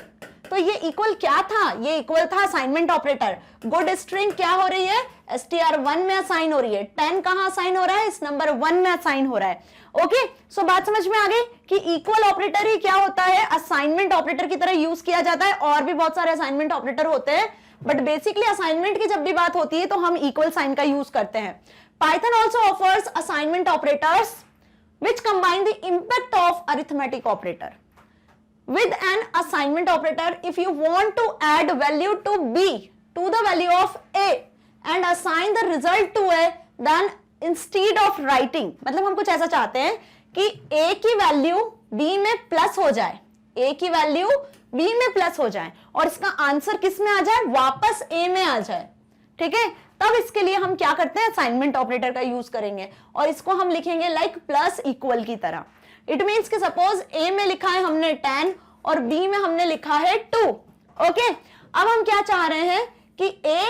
तो ये इक्वल क्या था, ये इक्वल था असाइनमेंट ऑपरेटर. गुड स्ट्रिंग क्या हो रही है, str1 में असाइन हो रही है, 10 कहां असाइन हो रहा है, इस नंबर 1 में असाइन हो रहा है. ओके, सो बात समझ में आ गई कि इक्वल ऑपरेटर ही क्या होता है, असाइनमेंट ऑपरेटर की तरह यूज किया जाता है. और भी बहुत सारे असाइनमेंट ऑपरेटर होते हैं, बट बेसिकली असाइनमेंट की जब भी बात होती है तो हम इक्वल साइन का यूज करते हैं. Python also offers assignment operators which combine the impact of arithmetic operator with an assignment operator. If you want to add value to B to the value of A and assign the result to A, then instead of writing, मतलब हम कुछ ऐसा चाहते हैं कि A की value B में plus हो जाए, A की वैल्यू B में प्लस हो जाए और इसका आंसर किस में आ जाए, वापस A में आ जाए, ठीक है. तब इसके लिए हम क्या करते हैं, असाइनमेंट ऑपरेटर का यूज करेंगे और इसको हम लिखेंगे लाइक प्लस इक्वल की तरह. इट मीन्स कि सपोज A में लिखा है हमने 10 और B में हमने लिखा है 2. ओके, अब हम क्या चाह रहे हैं कि A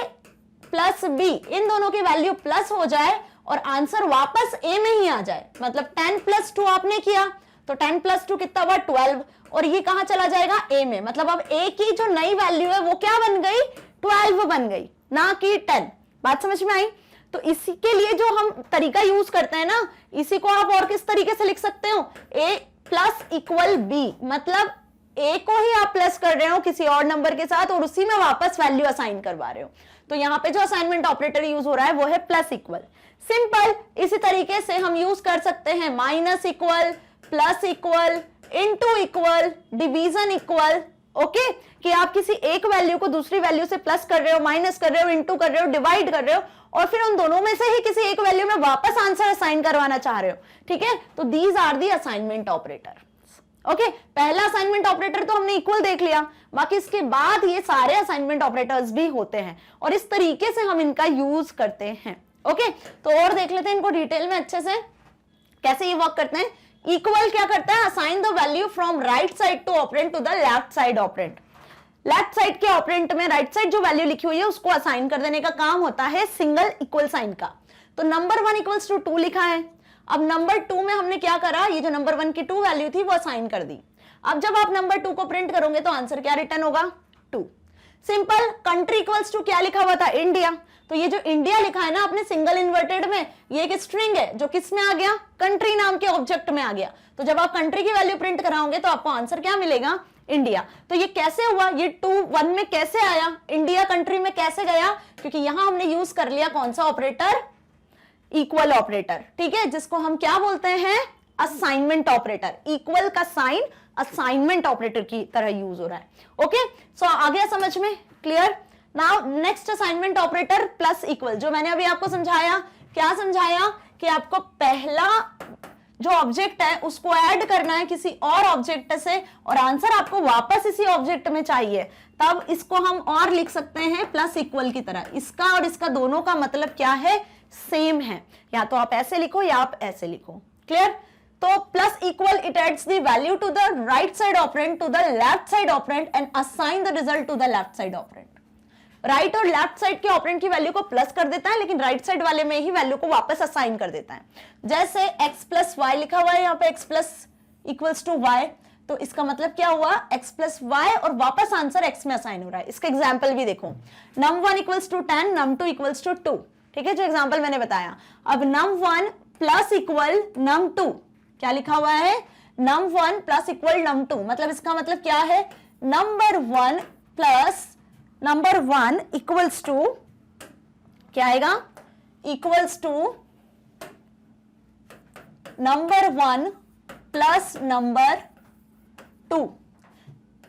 प्लस B इन दोनों की वैल्यू प्लस हो जाए और आंसर वापस A में ही आ जाए. मतलब 10 प्लस 2 आपने किया तो 10 प्लस 2 कितना हुआ, 12, और ये कहां चला जाएगा, A में. मतलब अब A की जो नई वैल्यू है वो क्या बन गई, 12 बन गई, ना कि 10. बात समझ में आई. तो इसी के लिए जो हम तरीका यूज करते हैं ना, इसी को आप और किस तरीके से लिख सकते हो, A प्लस इक्वल B, मतलब A को ही आप प्लस कर रहे हो किसी और नंबर के साथ और उसी में वापस वैल्यू असाइन करवा रहे हो. तो यहाँ पे जो असाइनमेंट ऑपरेटर यूज हो रहा है वो है प्लस इक्वल. सिंपल. इसी तरीके से हम यूज कर सकते हैं minus equal, plus equal, into equal, division equal. Okay, कि आप किसी एक वैल्यू को दूसरी वैल्यू से प्लस कर रहे हो, माइनस कर रहे हो, इनटू कर रहे हो, डिवाइड कर रहे हो और फिर उन दोनों में से ही किसी एक वैल्यू में वापस आंसर असाइन करवाना चाह रहे हो, ठीक है. तो these are the assignment operator. Okay, पहला असाइनमेंट ऑपरेटर तो हमने इक्वल देख लिया, बाकी इसके बाद ये सारे असाइनमेंट ऑपरेटर्स भी होते हैं और इस तरीके से हम इनका यूज करते हैं. ओके, तो और देख लेते हैं इनको डिटेल में अच्छे से कैसे ये वर्क करते हैं. इक्वल क्या करता है, assign the value from right side to operand to the left side operand. Left side के ऑपरेंट में राइट साइड जो वैल्यू लिखी हुई है उसको असाइन कर देने का काम होता है सिंगल इक्वल साइन का. तो नंबर 1 इक्वल्स टू 2 लिखा है. अब नंबर 2 में हमने क्या करा, ये जो नंबर 1 की 2 वैल्यू थी वो असाइन कर दी. अब जब आप नंबर 2 को प्रिंट करोगे तो आंसर क्या रिटर्न होगा, 2. सिंपल. कंट्री इक्वल्स टू क्या लिखा हुआ था, इंडिया. तो ये जो इंडिया लिखा है ना आपने सिंगल इन्वर्टेड में, ये एक स्ट्रिंग है जो किस में आ गया, कंट्री नाम के ऑब्जेक्ट में आ गया. तो जब आप कंट्री की वैल्यू प्रिंट कराओगे तो आपको आंसर क्या मिलेगा, इंडिया. तो ये कैसे हुआ, ये 2 1 में कैसे आया, इंडिया कंट्री में कैसे गया, क्योंकि यहां हमने यूज कर लिया कौन सा ऑपरेटर, इक्वल ऑपरेटर, ठीक है, जिसको हम क्या बोलते हैं, असाइनमेंट ऑपरेटर. इक्वल का साइन असाइनमेंट ऑपरेटर की तरह यूज हो रहा है. ओके, सो आ गया समझ में, clear. Now next assignment operator plus equal, जो मैंने अभी आपको समझाया. क्या समझाया कि आपको पहला जो ऑब्जेक्ट है उसको ऐड करना है किसी और ऑब्जेक्ट से और आंसर आपको वापस इसी ऑब्जेक्ट में चाहिए, तब इसको हम और लिख सकते हैं प्लस इक्वल की तरह. इसका और इसका दोनों का मतलब क्या है, सेम है. या तो आप ऐसे लिखो या आप ऐसे लिखो. क्लियर. तो plus equal it adds the value to the right side operand to the left side operand and assign the result to the left side operand. Right और लेफ्ट साइड के ऑपरेंड की वैल्यू को plus कर देता है, लेकिन right side वाले में ही वैल्यू को वापस असाइन कर देता है। जैसे x प्लस वाई लिखा हुआ है यहाँ पे, x plus equals to y, तो इसका मतलब क्या हुआ, x प्लस वाई और वापस आंसर x में असाइन हो रहा है। इसका एग्जाम्पल भी देखो, num1 equals to 10, num2 equals to 2, ठीक है, जो एग्जाम्पल मैंने बताया। अब num1 प्लस इक्वल num2, क्या लिखा हुआ है, num1 प्लस इक्वल num2, मतलब इसका मतलब क्या है, number 1 plus number 1 equals to क्या आएगा, equals to number 1 plus number 2।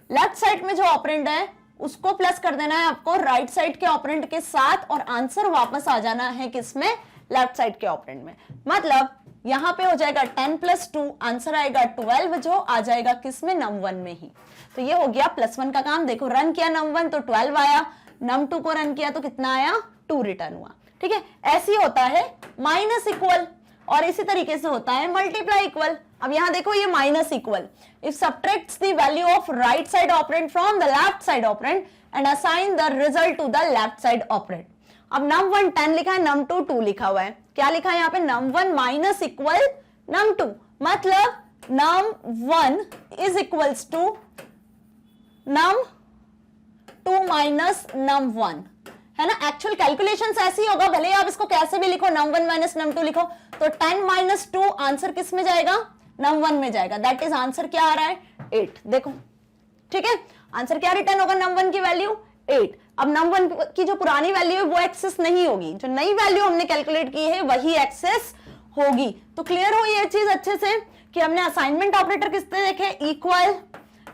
Left side में जो ऑपरेंड है उसको प्लस कर देना है आपको राइट साइड के ऑपरेंड के साथ, और आंसर वापस आ जाना है किसमें, लेफ्ट साइड के ऑपरेंड में। मतलब यहां पे हो जाएगा 10 प्लस 2, आंसर आएगा 12, जो आ जाएगा किसमें, num1 में ही। तो ये हो गया +1 का काम। देखो रन किया num1 तो 12 आया, num2 को रन किया तो कितना आया, 2 रिटर्न हुआ। ठीक है, ऐसे ही होता है माइनस इक्वल, और इसी तरीके से होता है मल्टीप्लाई इक्वल। अब यहां देखो ये minus equal, if subtracts the value of right side operand from the left side operand and assign the result to the left side operand. अब num1 10 लिखा है, num2 2 लिखा हुआ है, क्या लिखा है यहाँ पे, num1 माइनस इक्वल num2, मतलब num1 is equals to num2 minus num1, है ना। एक्चुअल कैलकुलेशंस ऐसी होगा, भले आप इसको कैसे भी लिखो, num1 माइनस num2 लिखो, तो 10 माइनस 2 आंसर किस में जाएगा, num1 में जाएगा। दैट इज आंसर क्या आ रहा है, 8। देखो ठीक है, आंसर क्या रिटर्न होगा, num1 की वैल्यू 8। अब num1 की जो पुरानी वैल्यू है वो एक्सेस नहीं होगी, जो नई वैल्यू हमने कैलकुलेट की है वही एक्सेस होगी। तो क्लियर हो ये चीज अच्छे से कि हमने असाइनमेंट ऑपरेटर किसने देखे, equal,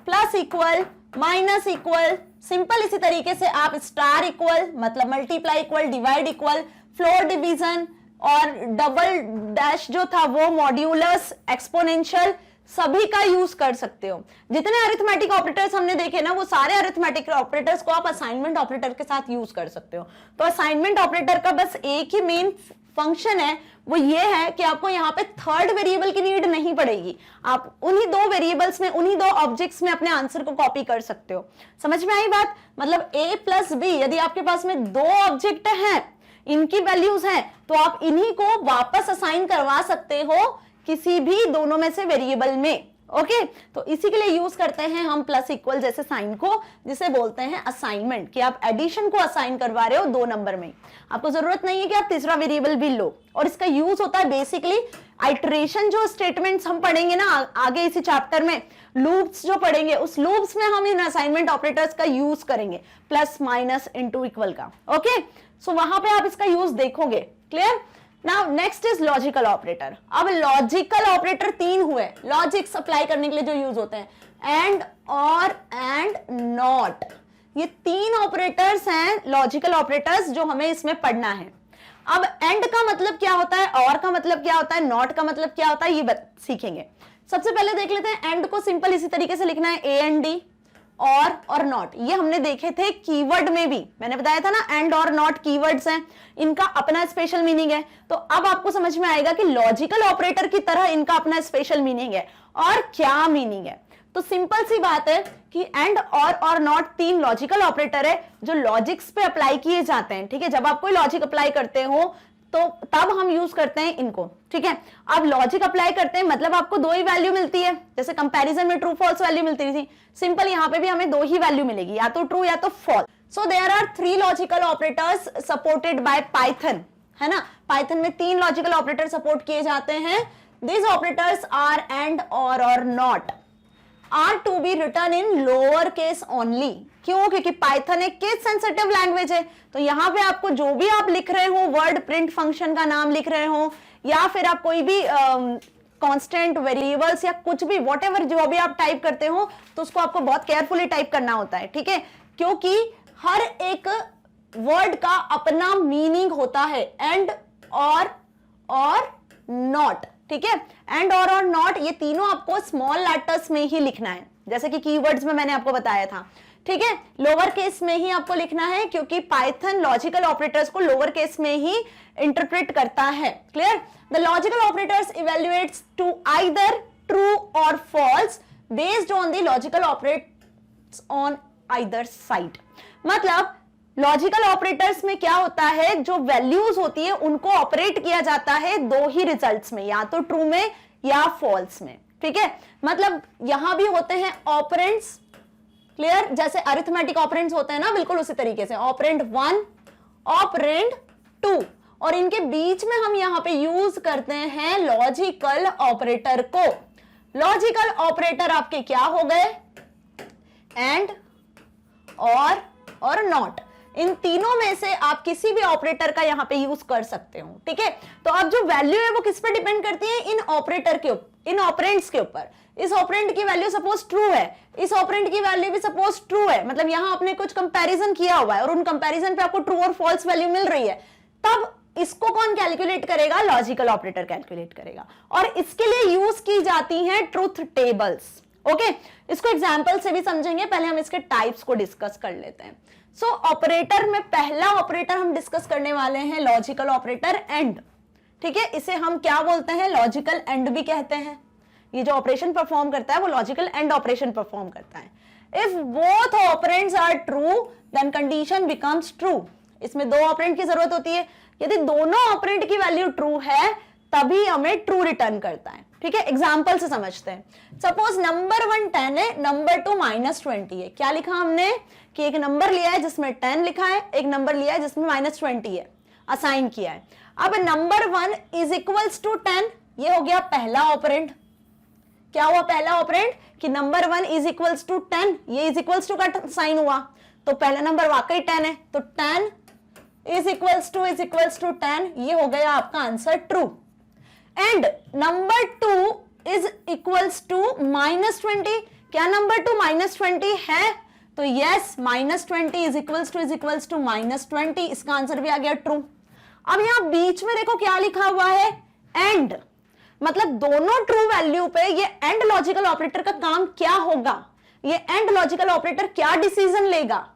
plus equal, minus equal, simple. इसी तरीके से आप स्टार इक्वल, मतलब multiply equal, divide equal, floor division और डबल डैश जो था वो मॉड्यूलस, एक्सपोनेंशियल, सभी का यूज कर सकते हो। जितने अरिथमेटिक ऑपरेटर्स हमने देखे ना, वो सारे अरिथमेटिक ऑपरेटर्स को आप असाइनमेंट ऑपरेटर के साथ यूज कर सकते हो। तो असाइनमेंट ऑपरेटर का बस एक ही मेन फंक्शन है, वो ये है कि आपको यहाँ पे थर्ड वेरिएबल की नीड नहीं पड़ेगी। आप उन्हीं दो वेरिएबल्स में, उन्हीं दो ऑब्जेक्ट्स में अपने आंसर को कॉपी कर सकते हो। समझ में आई बात, मतलब a प्लस बी, यदि आपके पास में दो ऑब्जेक्ट हैं, इनकी वैल्यूज हैं, तो आप इन्हीं को वापस असाइन करवा सकते हो किसी भी दोनों में से वेरिएबल में। ओके, तो इसी के लिए यूज करते हैं हम प्लस इक्वल जैसे साइन को, जिसे बोलते हैं असाइनमेंट, कि आप एडिशन को असाइन करवा रहे हो 2 नंबर में। आपको जरूरत नहीं है कि आप तीसरा वेरिएबल भी लो, और इसका यूज होता है बेसिकली आइटरेशन। जो स्टेटमेंट्स हम पढ़ेंगे ना आगे इसी चैप्टर में, लूप्स जो पढ़ेंगे, उस लूप्स में हम इन असाइनमेंट ऑपरेटर्स का यूज करेंगे, प्लस माइनस इनटू इक्वल का। ओके, सो वहां पे आप इसका यूज देखोगे। Clear. Now next is logical operator. अब लॉजिकल ऑपरेटर 3 हुए, लॉजिक्स अप्लाई करने के लिए जो यूज होते हैं, एंड, और, एंड, नॉट। ये 3 ऑपरेटर्स हैं लॉजिकल ऑपरेटर्स जो हमें इसमें पढ़ना है। अब एंड का मतलब क्या होता है, और का मतलब क्या होता है, नॉट का मतलब क्या होता है, ये सीखेंगे। सबसे पहले देख लेते हैं एंड को। सिंपल इसी तरीके से लिखना है, ए एंड डी, और नॉट। ये हमने देखे थे कीवर्ड में भी, मैंने बताया था ना, एंड और नॉट कीवर्ड्स हैं, इनका अपना स्पेशल मीनिंग है। तो अब आपको समझ में आएगा कि लॉजिकल ऑपरेटर की तरह इनका अपना स्पेशल मीनिंग है, और क्या मीनिंग है। तो सिंपल सी बात है कि एंड, और नॉट 3 लॉजिकल ऑपरेटर है जो लॉजिक्स पे अप्लाई किए जाते हैं। ठीक है, जब आप कोई लॉजिक अप्लाई करते हो तो तब हम यूज करते हैं इनको। ठीक है, अब लॉजिक अप्लाई करते हैं मतलब आपको 2 ही वैल्यू मिलती है, जैसे कंपैरिजन में ट्रू फॉल्स वैल्यू मिलती थी, सिंपल यहाँ पे भी हमें 2 ही वैल्यू मिलेगी, या तो ट्रू या तो false. So there are 3 logical operators supported by Python, है ना। पाइथन में 3 लॉजिकल ऑपरेटर सपोर्ट किए जाते हैं। दिस ऑपरेटर्स आर एंड, और not are to be return in lower case only. क्यों? क्योंकि पाइथन एक केस सेंसिटिव लैंग्वेज है। तो यहाँ पे आपको जो भी आप लिख रहे हो, वर्ड प्रिंट फंक्शन का नाम लिख रहे हो, या फिर आप कोई भी कांस्टेंट, वेरिएबल्स, या कुछ भी, व्हाटएवर जो भी आप टाइप करते हो, तो उसको आपको बहुत केयरफुली टाइप करना होता है। ठीक है, क्योंकि हर एक वर्ड का अपना मीनिंग होता है, एंड, और नॉट। ठीक है, एंड, और नॉट, ये तीनों आपको स्मॉल लेटर्स में ही लिखना है, जैसे कि कीवर्ड्स में मैंने आपको बताया था। ठीक है, लोअर केस में ही आपको लिखना है क्योंकि पाइथन लॉजिकल ऑपरेटर्स को लोअर केस में ही इंटरप्रेट करता है। Clear? The logical operators evaluates to either true और false based on the logical operates on either side. मतलब लॉजिकल ऑपरेटर्स में क्या होता है, जो वैल्यूज होती है उनको ऑपरेट किया जाता है दो ही रिजल्ट्स में, या तो ट्रू में या फॉल्स में। ठीक है, मतलब यहां भी होते हैं ऑपरेंड्स। क्लियर? जैसे अरिथमेटिक ऑपरेंड्स होते हैं ना, बिल्कुल उसी तरीके से ऑपरेंड 1, ऑपरेंड 2, और इनके बीच में हम यहां पे यूज करते हैं लॉजिकल ऑपरेटर को। लॉजिकल ऑपरेटर आपके क्या हो गए? एंड, और नॉट। इन तीनों में से आप किसी भी ऑपरेटर का यहां पे यूज कर सकते हो। ठीक है, तो अब जो वैल्यू है वो किस पर डिपेंड करती है? इन ऑपरेटर के ऊपर, इन ऑपरेंड्स के ऊपर। इस ऑपरेंड की वैल्यू सपोज ट्रू है, इस ऑपरेंड की वैल्यू भी सपोज ट्रू है, मतलब यहां आपने कुछ कंपैरिजन किया हुआ है और उन कंपैरिजन पे आपको ट्रू और फॉल्स वैल्यू मिल रही है, तब इसको कौन कैलकुलेट करेगा? लॉजिकल ऑपरेटर कैलकुलेट करेगा। और इसके लिए यूज की जाती हैं ट्रूथ टेबल्स। ओके, इसको एग्जांपल से भी समझेंगे, पहले हम इसके टाइप्स को डिस्कस कर लेते हैं। सो ऑपरेटर में पहला ऑपरेटर हम डिस्कस करने वाले हैं लॉजिकल ऑपरेटर एंड। ठीक है, इसे हम क्या बोलते हैं? लॉजिकल एंड भी कहते हैं। ये जो ऑपरेशन परफॉर्म करता है वो लॉजिकल एंड ऑपरेशन परफॉर्म करता है। If both operands are true then condition becomes true. इसमें दो ऑपरेंड की जरूरत होती है। यदि दोनों ऑपरेंड की वैल्यू ट्रू है तभी हमें ट्रू रिटर्न करता है। ठीक है, एग्जांपल से समझते हैं। सपोज नंबर 1 10 है, नंबर 2 -20 है। क्या लिखा हमने कि एक नंबर लिया है जिसमें 10 लिखा है, एक नंबर लिया है जिसमें -20 है, असाइन किया है। अब नंबर 1 इज इक्वल्स टू 10, ये हो गया पहला ऑपरेंड। क्या हुआ पहला ऑपरेंड? कि नंबर 1 इज इक्वल्स टू 10, ये इज इक्वल्स टू का साइन हुआ, तो पहला नंबर वाकई 10 है, तो 10 इज इक्वल्स टू 10, ये हो गया आपका answer true. And number 2 is equals to -20, क्या नंबर 2 -20 है? तो यस, -20 इज इक्वल्स टू -20, इसका आंसर भी आ गया ट्रू। अब यहां बीच में देखो क्या लिखा हुआ है? एंड, मतलब दोनों ट्रू वैल्यू पे ये एंड लॉजिकल ऑपरेटर का काम क्या होगा? ये एंड लॉजिकल ऑपरेटर क्या डिसीजन लेगा?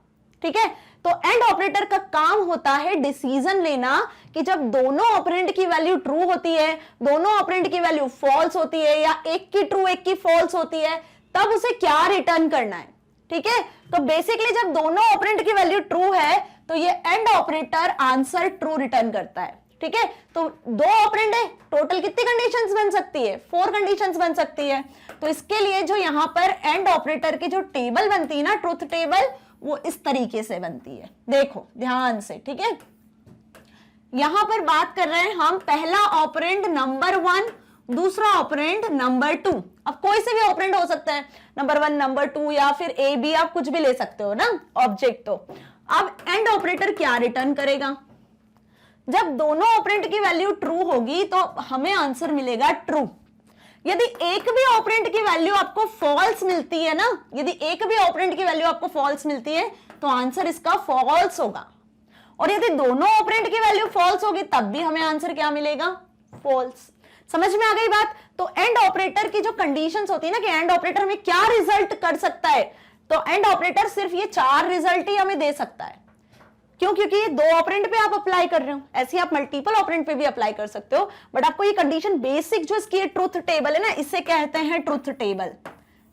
ठीक है, तो एंड ऑपरेटर का काम होता है डिसीजन लेना कि जब दोनों ऑपरेंड की वैल्यू ट्रू होती है, दोनों ऑपरेंड की वैल्यू फॉल्स होती है, या एक की ट्रू एक की फॉल्स होती है, तब उसे क्या रिटर्न करना है। ठीक है, तो बेसिकली जब दोनों ऑपरेंड की वैल्यू ट्रू है तो ये and operator answer true return करता है। ठीक है, तो दो ऑपरेंड है, टोटल कितनी कंडीशंस बन सकती है? 4 कंडीशंस बन सकती है। तो इसके लिए जो यहां पर एंड ऑपरेटर की जो टेबल बनती है ना, ट्रूथ टेबल, वो इस तरीके से बनती है। देखो ध्यान से। ठीक है, यहां पर बात कर रहे हैं हम पहला ऑपरेंड नंबर 1, दूसरा ऑपरेंड नंबर 2। अब कोई से भी ऑपरेंड हो सकता है, नंबर 1, नंबर 2, या फिर ए बी, आप कुछ भी ले सकते हो ना ऑब्जेक्ट। तो अब एंड ऑपरेटर क्या रिटर्न करेगा? जब दोनों ऑपरेंड की वैल्यू ट्रू होगी तो हमें आंसर मिलेगा ट्रू। यदि एक भी ऑपरेंड की वैल्यू आपको फॉल्स मिलती है ना, यदि एक भी ऑपरेंड की वैल्यू आपको फॉल्स मिलती है तो आंसर इसका फॉल्स होगा। और यदि दोनों ऑपरेंड की वैल्यू फॉल्स होगी तब भी हमें आंसर क्या मिलेगा? फॉल्स। समझ में आ गई बात? तो एंड ऑपरेटर की जो कंडीशंस होती है ना, कि एंड ऑपरेटर हमें क्या रिजल्ट कर सकता है, तो एंड ऑपरेटर सिर्फ ये 4 रिजल्ट ही हमें दे सकता है। क्यों? क्योंकि ये 2 ऑपरेंड पे आप अप्लाई कर रहे हो, ऐसे आप मल्टीपल ऑपरेंड पे भी अप्लाई कर सकते हो, बट आपको ये कंडीशन बेसिक जो इसकी ट्रूथ टेबल है ना, इसे कहते हैं ट्रूथ टेबल।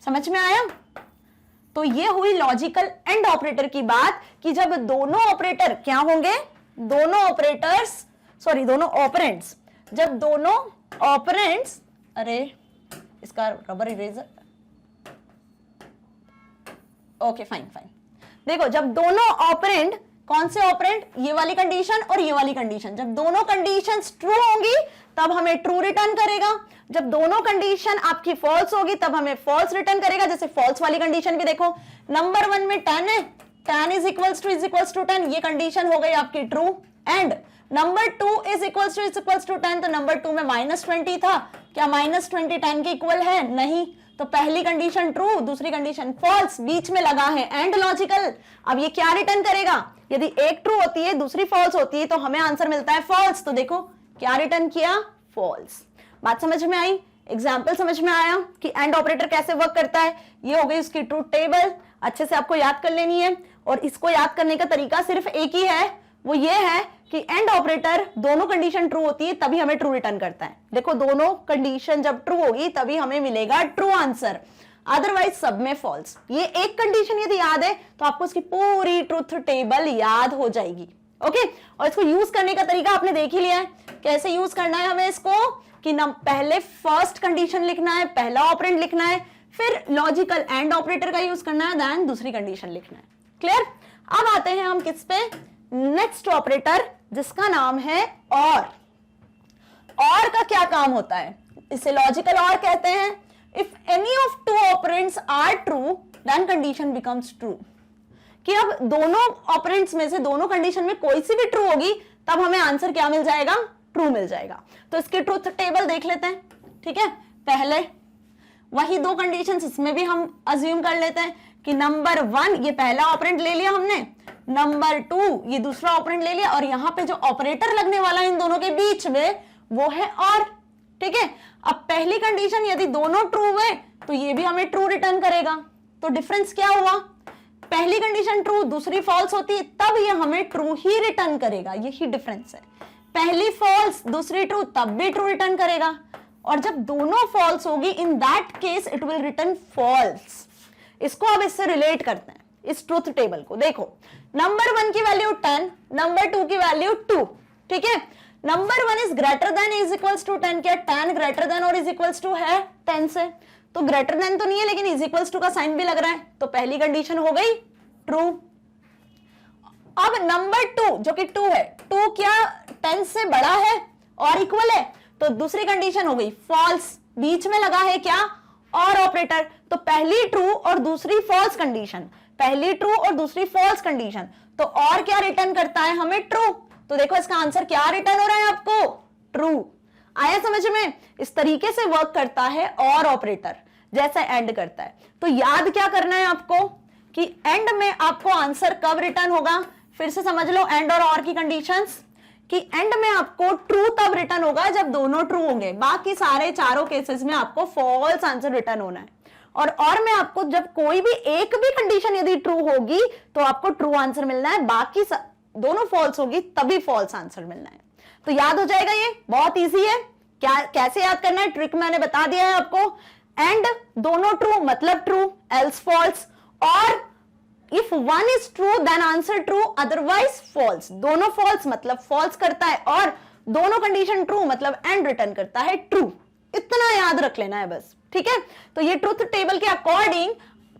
समझ में आया? तो ये हुई लॉजिकल एंड ऑपरेटर की बात, कि जब दोनों ऑपरेटर क्या होंगे? दोनों ऑपरेंड्स, जब दोनों ऑपरेंड्स, अरे इसका रबर इरेजर, ओके फाइन। देखो, जब दोनों ऑपरेंड, कौन से ऑपरेंड? ये वाली कंडीशन और ये वाली कंडीशन, जब दोनों कंडीशंस ट्रू होंगी तब हमें ट्रू रिटर्न करेगा। जब दोनों कंडीशन आपकी फॉल्स होगी तब हमें फॉल्स रिटर्न करेगा। जैसे फॉल्स वाली कंडीशन भी देखो, नंबर 1 में 10 है, 10 इज इक्वल्स टू 10, ये कंडीशन हो गई आपकी true. And number 2 is equals to 10, तो नंबर 2 में -20 था, क्या -20 10 के इक्वल है? नहीं, तो पहली कंडीशन ट्रू, दूसरी कंडीशन फॉल्स, बीच में लगा है एंड लॉजिकल। अब ये क्या रिटर्न करेगा? यदि एक ट्रू होती है दूसरी फॉल्स होती है तो हमें आंसर मिलता है फॉल्स। तो देखो क्या रिटर्न किया? फॉल्स। बात समझ में आई? एग्जाम्पल समझ में आया कि एंड ऑपरेटर कैसे वर्क करता है? ये हो गई उसकी ट्रूथ टेबल, अच्छे से आपको याद कर लेनी है। और इसको याद करने का तरीका सिर्फ एक ही है, वो ये है कि एंड ऑपरेटर दोनों कंडीशन ट्रू होती है तभी हमें ट्रू रिटर्न करता है। देखो दोनों कंडीशन जब ट्रू होगी तभी हमें मिलेगा ट्रू आंसर, अदरवाइज सब में फॉल्स। ये एक कंडीशन यदि याद है तो आपको उसकी पूरी ट्रूथ टेबल याद हो जाएगी। ओके, और इसको यूज करने का तरीका आपने देख ही लिया है, कैसे यूज करना है हमें इसको, कि ना पहले फर्स्ट कंडीशन लिखना है, पहला ऑपरेंड लिखना है, फिर लॉजिकल एंड ऑपरेटर का यूज करना है, देन दूसरी कंडीशन लिखना है। क्लियर? अब आते हैं हम किस पे, नेक्स्ट ऑपरेटर जिसका नाम है और। और का क्या काम होता है? इसे लॉजिकल और कहते हैं। If any of two operands are true then condition becomes true, कि अब दोनों ऑपरेंड्स में से दोनों कंडीशन में कोई सी भी ट्रू होगी तब हमें आंसर क्या मिल जाएगा? ट्रू मिल जाएगा। तो इसकी ट्रूथ टेबल देख लेते हैं। ठीक है, पहले वही दो कंडीशंस इसमें भी हम अज्यूम कर लेते हैं कि नंबर 1 ये पहला ऑपरेंड ले लिया हमने, नंबर 2 ये दूसरा ऑपरेंड ले लिया, और यहां पे जो ऑपरेटर लगने वाला है इन दोनों के बीच में वो है और। ठीक है, अब पहली कंडीशन यदि दोनों ट्रू हुए तो ये भी हमें ट्रू रिटर्न करेगा। तो डिफरेंस क्या हुआ? पहली कंडीशन ट्रू दूसरी फॉल्स होती है तब ये हमें ट्रू ही रिटर्न करेगा, यही डिफरेंस है। पहली फॉल्स दूसरी ट्रू तब भी ट्रू रिटर्न करेगा, और जब दोनों फॉल्स होगी in that case it will return false. इसको अब इससे रिलेट करते हैं, इस ट्रूथ टेबल को। देखो नंबर 1 की वैल्यू 10, नंबर 2 की वैल्यू 2। ठीक है, number 1 is greater than is equals to 10। क्या 10 ग्रेटर देन और इज इक्वल्स टू है 10 से? तो ग्रेटर देन तो नहीं है लेकिन इज इक्वल्स टू का साइन भी लग रहा है, तो पहली कंडीशन हो गई ट्रू। अब नंबर 2 जो कि 2 है, 2 क्या 10 से बड़ा है और इक्वल है? तो दूसरी कंडीशन हो गई फॉल्स। बीच में लगा है क्या? और ऑपरेटर। तो पहली ट्रू और दूसरी फॉल्स कंडीशन, पहली ट्रू और दूसरी फॉल्स कंडीशन, तो और क्या रिटर्न करता है हमें? ट्रू। तो देखो इसका आंसर क्या रिटर्न हो रहा है आपको? ट्रू। आया समझ में? इस तरीके से वर्क करता है और ऑपरेटर, जैसा एंड करता है। तो याद क्या करना है आपको कि एंड में आपको आंसर कब रिटर्न होगा? फिर से समझ लो एंड और की कंडीशंस, कि एंड में आपको ट्रू तब रिटर्न होगा जब दोनों ट्रू होंगे, बाकी सारे चारों केसेस में आपको फॉल्स आंसर रिटर्न होना है। और में आपको जब कोई भी एक भी कंडीशन यदि ट्रू होगी तो आपको ट्रू आंसर मिलना है, बाकी दोनों फॉल्स होगी तभी फॉल्स आंसर मिलना है। तो याद हो जाएगा, ये बहुत इजी है। क्या कैसे याद करना है? ट्रिक मैंने बता दिया है आपको। एंड दोनों ट्रू मतलब ट्रू, एल्स फॉल्स, और if one is true then answer true, otherwise false. दोनों फॉल्स मतलब फॉल्स करता है, और दोनों कंडीशन ट्रू मतलब एंड रिटर्न करता है ट्रू। इतना याद रख लेना है बस। ठीक है, तो ये ट्रूथ टेबल के अकॉर्डिंग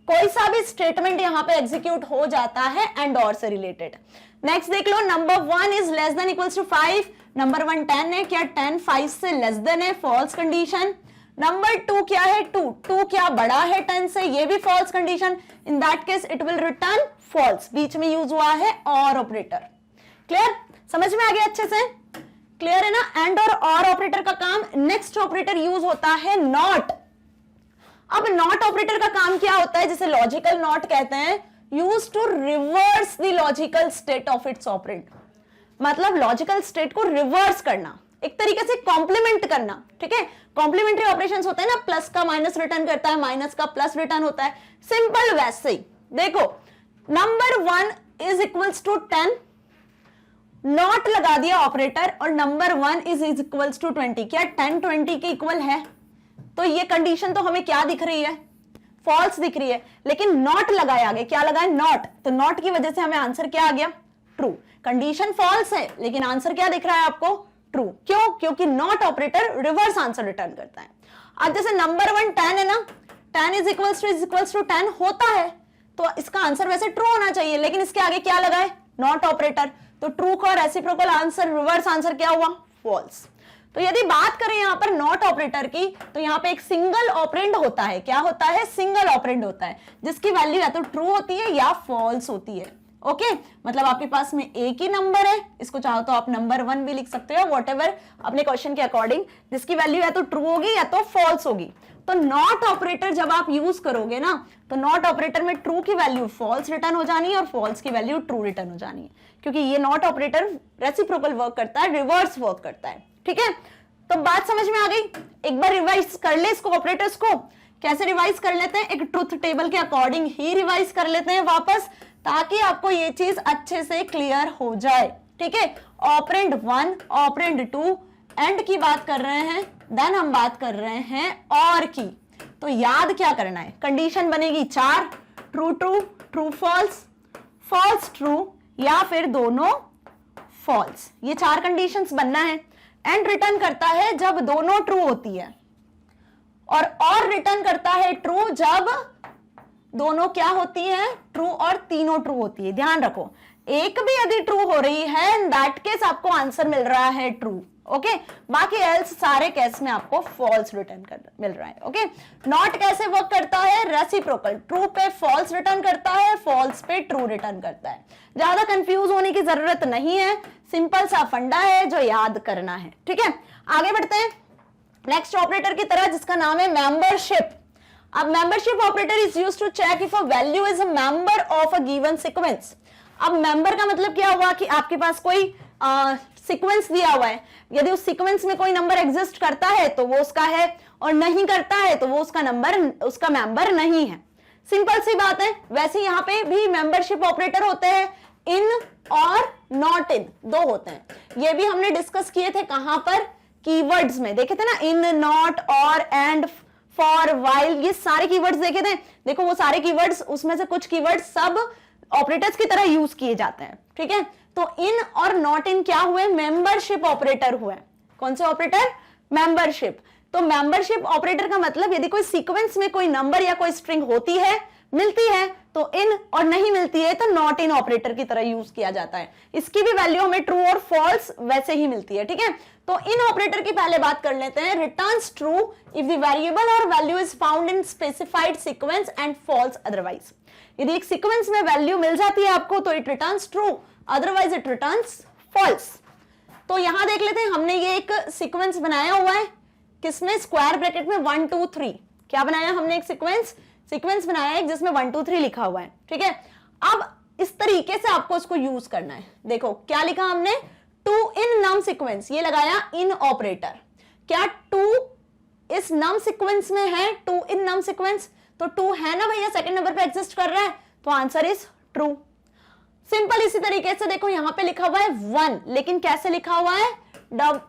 कोई सा भी स्टेटमेंट यहां पे एग्जीक्यूट हो जाता है एंड और से रिलेटेड। नेक्स्ट देख लो, number 1 is less than equals to 5। Number 1 10 है, क्या 10 5 से लेस देन है? False condition. नंबर 2 क्या है? 2 क्या बड़ा है 10 से? ये भी false condition. In that case it will return false. बीच में यूज हुआ है और ऑपरेटर। क्लियर? समझ में आ गया अच्छे से? क्लियर है ना? एंड और ऑपरेटर का काम। नेक्स्ट ऑपरेटर यूज होता है नॉट। अब नॉट ऑपरेटर का काम क्या होता है, जिसे लॉजिकल नॉट कहते हैं, use to reverse the logical state of its operand. मतलब लॉजिकल स्टेट को रिवर्स करना, एक तरीके से कॉम्प्लीमेंट करना। ठीक है, कॉम्प्लीमेंट्री ऑपरेशंस होते हैं ना, प्लस का माइनस रिटर्न करता है, माइनस का प्लस रिटर्न होता है, सिंपल वैसे ही। देखो number 1 is equals to 10, not लगा दिया ऑपरेटर, और नंबर 1 इज इक्वल्स टू 20। क्या 10 20 के इक्वल है? तो ये कंडीशन तो हमें क्या दिख रही है? फॉल्स दिख रही है, लेकिन नॉट लगाया आगे। क्या लगा है? नॉट। तो नॉट की वजह से हमें आंसर क्या आ गया? ट्रू। कंडीशन फॉल्स है लेकिन आंसर क्या दिख रहा है आपको? ट्रू। क्यों? क्योंकि not operator reverse answer return करता है। अब जैसे नंबर 1 10 है ना, 10 इज इक्वल्स टू 10 होता है, तो इसका आंसर वैसे ट्रू होना चाहिए, लेकिन इसके आगे क्या लगा है? Not operator. तो ट्रू का रेसिप्रोकल आंसर, रिवर्स आंसर क्या हुआ? फॉल्स। तो यदि बात करें यहां पर नॉट ऑपरेटर की, तो यहां पे एक सिंगल ऑपरेंड होता है। क्या होता है? सिंगल ऑपरेंड होता है, जिसकी वैल्यू या तो ट्रू होती है या फॉल्स होती है। ओके, मतलब आपके पास में एक ही नंबर है, इसको चाहो तो आप नंबर 1 भी लिख सकते हो, व्हाटएवर अपने क्वेश्चन के अकॉर्डिंग, जिसकी वैल्यू या तो ट्रू होगी या तो फॉल्स होगी। तो नॉट ऑपरेटर जब आप यूज करोगे ना, तो नॉट ऑपरेटर में ट्रू की वैल्यू फॉल्स रिटर्न हो जानी है और फॉल्स की वैल्यू ट्रू रिटर्न हो जानी है, क्योंकि ये नॉट ऑपरेटर रेसिप्रोकल वर्क करता है, रिवर्स वर्क करता है। ठीक है, तो बात समझ में आ गई? एक बार रिवाइज कर ले इसको, ऑपरेटर्स को कैसे रिवाइज कर लेते हैं, एक ट्रुथ टेबल के अकॉर्डिंग ही रिवाइज कर लेते हैं वापस, ताकि आपको ये चीज अच्छे से क्लियर हो जाए। ठीक है, ऑपरेंड 1, ऑपरेंड 2, एंड की बात कर रहे हैं, देन हम बात कर रहे हैं और की। तो याद क्या करना है, कंडीशन बनेगी 4, true true, true false, false true, या फिर दोनों फॉल्स। ये 4 कंडीशंस बनना है। एंड रिटर्न करता है जब दोनों ट्रू होती है, और रिटर्न करता है ट्रू जब दोनों क्या होती है, ट्रू और तीनों ट्रू होती है। ध्यान रखो, एक भी यदि ट्रू हो रही है, इन दैट केस आपको आंसर मिल रहा है ट्रू। ओके, बाकी एल्स सारे केस में आपको फॉल्स रिटर्न मिल रहा है। ओके, नॉट कैसे वर्क करता है, रेसिप्रोकल, ट्रू पे फॉल्स रिटर्न करता है, फॉल्स पे ट्रू रिटर्न करता है। ज्यादा कंफ्यूज होने की जरूरत नहीं है, सिंपल सा फंडा है जो याद करना है। ठीक है, आगे बढ़ते हैं नेक्स्ट ऑपरेटर की तरह, जिसका नाम है मेंबरशिप। अब membership operator is used to check if a value is a member of a given sequence. अब मेंबर का मतलब क्या हुआ कि आपके पास कोई सीक्वेंस दिया हुआ है, यदि उस सीक्वेंस में कोई नंबर एग्जिस्ट करता है तो वो उसका है, और नहीं करता है तो वो उसका मेंबर नहीं है। सिंपल सी बात है। वैसे यहां पे भी मेंबरशिप ऑपरेटर होते हैं, इन और नॉट इन, दो होते हैं। ये भी हमने डिस्कस किए थे, कहां पर, कीवर्ड्स में देखे थे ना, इन, नॉट, और, एंड, फॉर, व्हाइल, ये सारे कीवर्ड्स देखे थे। देखो वो सारे कीवर्ड्स, उसमें से कुछ कीवर्ड्स सब ऑपरेटर्स की तरह यूज किए जाते हैं। ठीक है, तो इन और नॉट इन क्या हुए, मेंबरशिप ऑपरेटर हुए। कौन से ऑपरेटर, मेंबरशिप। तो मेंबरशिप ऑपरेटर का मतलब यदि कोई सीक्वेंस में कोई नंबर या कोई स्ट्रिंग होती है, मिलती है तो इन, और नहीं मिलती है तो नॉट इन ऑपरेटर की तरह यूज किया जाता है। इसकी भी वैल्यू हमें ट्रू और फॉल्स वैसे ही मिलती है। ठीक है, तो इन ऑपरेटर की पहले बात कर लेते हैं। Returns true if the variable और value is found in specified sequence and false otherwise. यदि एक सीक्वेंस में वैल्यू मिल जाती है आपको तो it returns true, otherwise it returns false. तो यहां देख लेते हैं, हमने ये एक सीक्वेंस बनाया हुआ है, किसमें, स्क्वायर ब्रैकेट में 1 2 3। क्या बनाया हमने, एक सीक्वेंस बनाया है जिसमें 1 2 3 लिखा हुआ है। ठीक है, अब इस तरीके से आपको इसको यूज करना है। देखो क्या लिखा हमने, टू इन नम सीक्वेंस, ये लगाया इन ऑपरेटर। क्या टू इस नम सीक्वेंस में है, टू इन नम सीक्वेंस, तो टू है ना भैया, सेकंड नंबर पे एग्जिस्ट कर रहा है, तो आंसर इज ट्रू। सिंपल इसी तरीके से देखो यहां पे लिखा हुआ है 1, लेकिन कैसे लिखा हुआ है,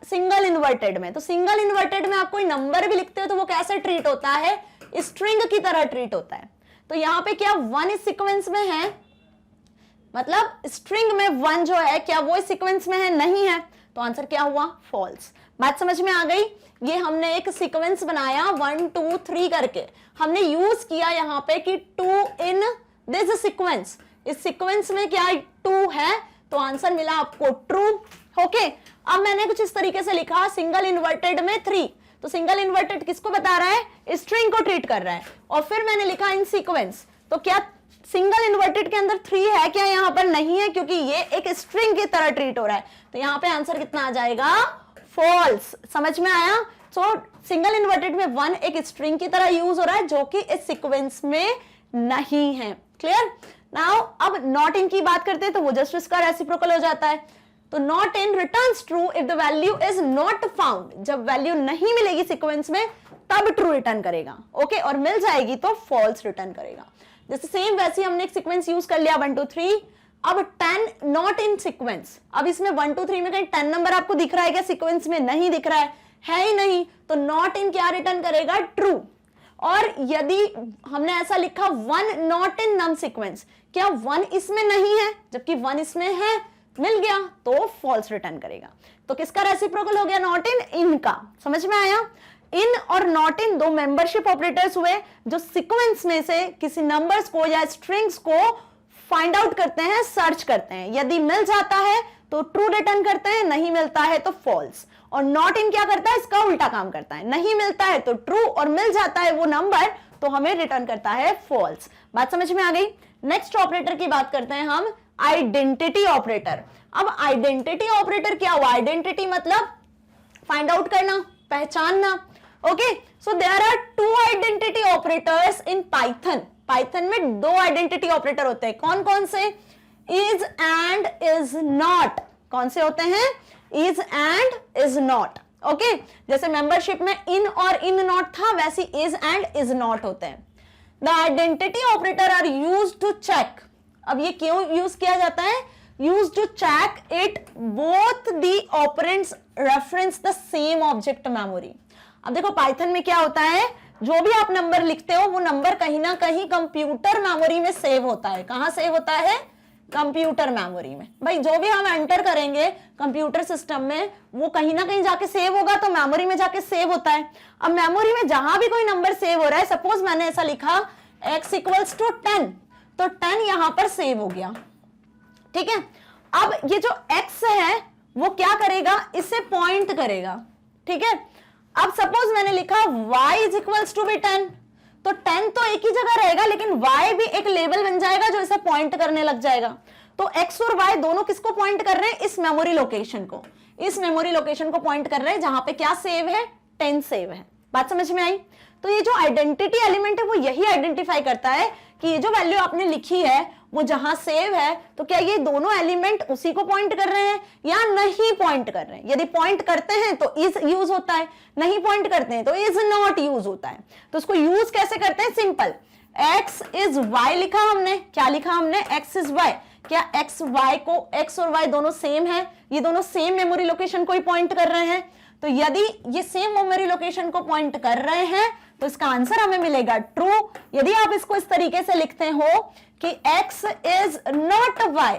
सिंगल इन्वर्टेड में। तो सिंगल इन्वर्टेड में आप कोई नंबर भी लिखते हो तो वो कैसे ट्रीट होता है, स्ट्रिंग की तरह ट्रीट होता है। तो यहां पे क्या 1 इस सीक्वेंस में है, मतलब स्ट्रिंग में 1 जो है, क्या वो इस सीक्वेंस में है, नहीं है, तो आंसर क्या हुआ, फॉल्स। बात समझ में आ गई। ये हमने एक सीक्वेंस बनाया 1 2 3 करके, हमने यूज किया यहां पे कि टू इन दिस सीक्वेंस, इस सीक्वेंस में क्या 2 है, तो आंसर मिला आपको ट्रू। ओके, अब मैंने कुछ इस तरीके से लिखा, सिंगल इन्वर्टेड में 3, तो सिंगल इन्वर्टेड किसको बता रहा है, स्ट्रिंग को ट्रीट कर रहा है। और फिर मैंने लिखा इन सीक्वेंस, तो क्या सिंगल इन्वर्टेड के अंदर 3 है क्या, यहां पर नहीं है, क्योंकि ये एक स्ट्रिंग की तरह ट्रीट हो रहा है। तो यहां पे आंसर कितना आ जाएगा, फॉल्स। समझ में आया। सो सिंगल इन्वर्टेड में 1 एक स्ट्रिंग की तरह यूज हो रहा है, जो कि इस सीक्वेंस में नहीं है। क्लियर। नाउ अब नॉट इन की बात करते हैं, तो वो जस्ट इसका रेसिप्रोकल हो जाता है। तो not in returns true if the value is not found, जब वैल्यू नहीं मिलेगी सीक्वेंस में तब ट्रू रिटर्न करेगा। ओके, और मिल जाएगी तो फॉल्स रिटर्न करेगा। जैसे सेम वैसे हमने एक सीक्वेंस यूज कर लिया 1 2 3। अब 10 नॉट इन सीक्वेंस, अब इसमें 1 2 3 में कहीं 10 नंबर आपको दिख रहा है क्या, सीक्वेंस में नहीं दिख रहा है ही नहीं, तो नॉट इन क्या रिटर्न करेगा, ट्रू। और यदि हमने ऐसा लिखा 1 नॉट इन नम सीक्वेंस, क्या 1 इसमें नहीं है जबकि 1 इसमें है, मिल गया, तो फॉल्स रिटर्न करेगा। तो किसका रेसिप्रोकल हो गया, नॉट इन, इनका। समझ में आया। इन और नॉट इन दो मेंबरशिप ऑपरेटर्स हुए जो सीक्वेंस में से किसी नंबर्स को या स्ट्रिंग्स को फाइंड आउट करते हैं, सर्च करते हैं। यदि मिल जाता है तो ट्रू रिटर्न करते हैं, नहीं मिलता है तो फॉल्स। और नॉट इन क्या करता है, इसका उल्टा काम करता है, नहीं मिलता है तो ट्रू, और मिल जाता है वो नंबर तो हमें रिटर्न करता है फॉल्स। बात समझ में आ गई। नेक्स्ट ऑपरेटर की बात करते हैं हम, आइडेंटिटी ऑपरेटर। अब आइडेंटिटी ऑपरेटर क्या हुआ, आइडेंटिटी मतलब फाइंड आउट करना, पहचानना। Okay, so there are 2 identity operators in Python. Python में 2 आइडेंटिटी ऑपरेटर होते हैं। कौन कौन से, इज एंड इज नॉट। कौन से होते हैं, is and is not. Okay जैसे मेंबरशिप में इन और इन नॉट था, वैसे इज एंड इज नॉट होते हैं। The identity operator are use to check. अब ये क्यों यूज किया जाता है? Use to check it both the operands reference the same object memory. अब देखो पाइथन में क्या होता है, जो भी आप नंबर लिखते हो वो नंबर कहीं ना कहीं कंप्यूटर मेमोरी में सेव होता है। कहां सेव होता है? कंप्यूटर मेमोरी में। भाई जो भी हम एंटर करेंगे कंप्यूटर सिस्टम में वो कहीं ना कहीं जाके सेव होगा, तो मेमोरी में जाके सेव होता है। अब मेमोरी में जहां भी कोई नंबर सेव हो रहा है, सपोज मैंने ऐसा लिखा x इक्वल्स टू 10, तो 10 यहां पर सेव हो गया। ठीक है, अब ये जो x है वो क्या करेगा? इससे पॉइंट करेगा। ठीक है, अब सपोज मैंने लिखा y इज इक्वल्स टू भी 10, तो 10 तो एक ही जगह रहेगा, लेकिन y भी एक लेबल बन जाएगा जो इसे पॉइंट करने लग जाएगा। तो x और y दोनों किसको पॉइंट कर रहे हैं? इस मेमोरी लोकेशन को। इस मेमोरी लोकेशन को पॉइंट कर रहे हैं जहां पे क्या सेव है? 10 सेव है। बात समझ में आई? तो ये जो आइडेंटिटी एलिमेंट है वो यही आइडेंटिफाई करता है कि ये जो वैल्यू आपने लिखी है वो जहां सेव है, तो क्या ये दोनों एलिमेंट उसी को पॉइंट कर रहे हैं या नहीं पॉइंट कर रहे हैं। यदि पॉइंट करते हैं तो इज यूज होता है, नहीं पॉइंट करते हैं तो इज नॉट यूज होता है। तो इसको यूज कैसे करते हैं? सिंपल, x इज y लिखा हमने। क्या लिखा हमने? x is y। क्या x y को, x और y दोनों सेम है? ये दोनों सेम मेमोरी लोकेशन को ही पॉइंट कर रहे हैं। तो यदि ये सेम मेमोरी लोकेशन को पॉइंट कर रहे हैं तो इसका आंसर हमें मिलेगा ट्रू। यदि आप इसको इस तरीके से लिखते हो कि x इज नॉट y,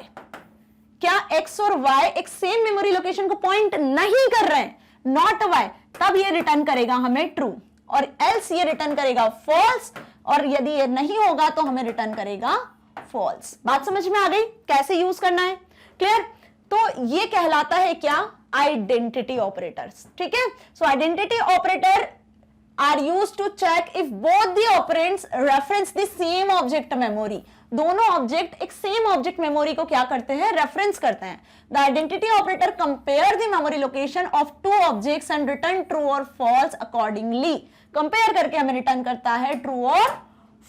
क्या x और y एक सेम मेमोरी लोकेशन को पॉइंट नहीं कर रहे हैं, नॉट y, तब ये रिटर्न करेगा हमें ट्रू, और एल्स ये रिटर्न करेगा फॉल्स, और यदि ये नहीं होगा तो हमें रिटर्न करेगा फॉल्स। बात समझ में आ गई कैसे यूज करना है? क्लियर? तो ये कहलाता है क्या? Identity operators. ठीक है, so identity operator are used to check if both the operands reference the same object memory. दोनों ऑब्जेक्ट एक सेम ऑब्जेक्ट मेमोरी को क्या करते हैं? रेफरेंस करते हैं। The identity operator compare the memory location of two objects and return true और false accordingly. Compare करके हमें रिटर्न करता है ट्रू और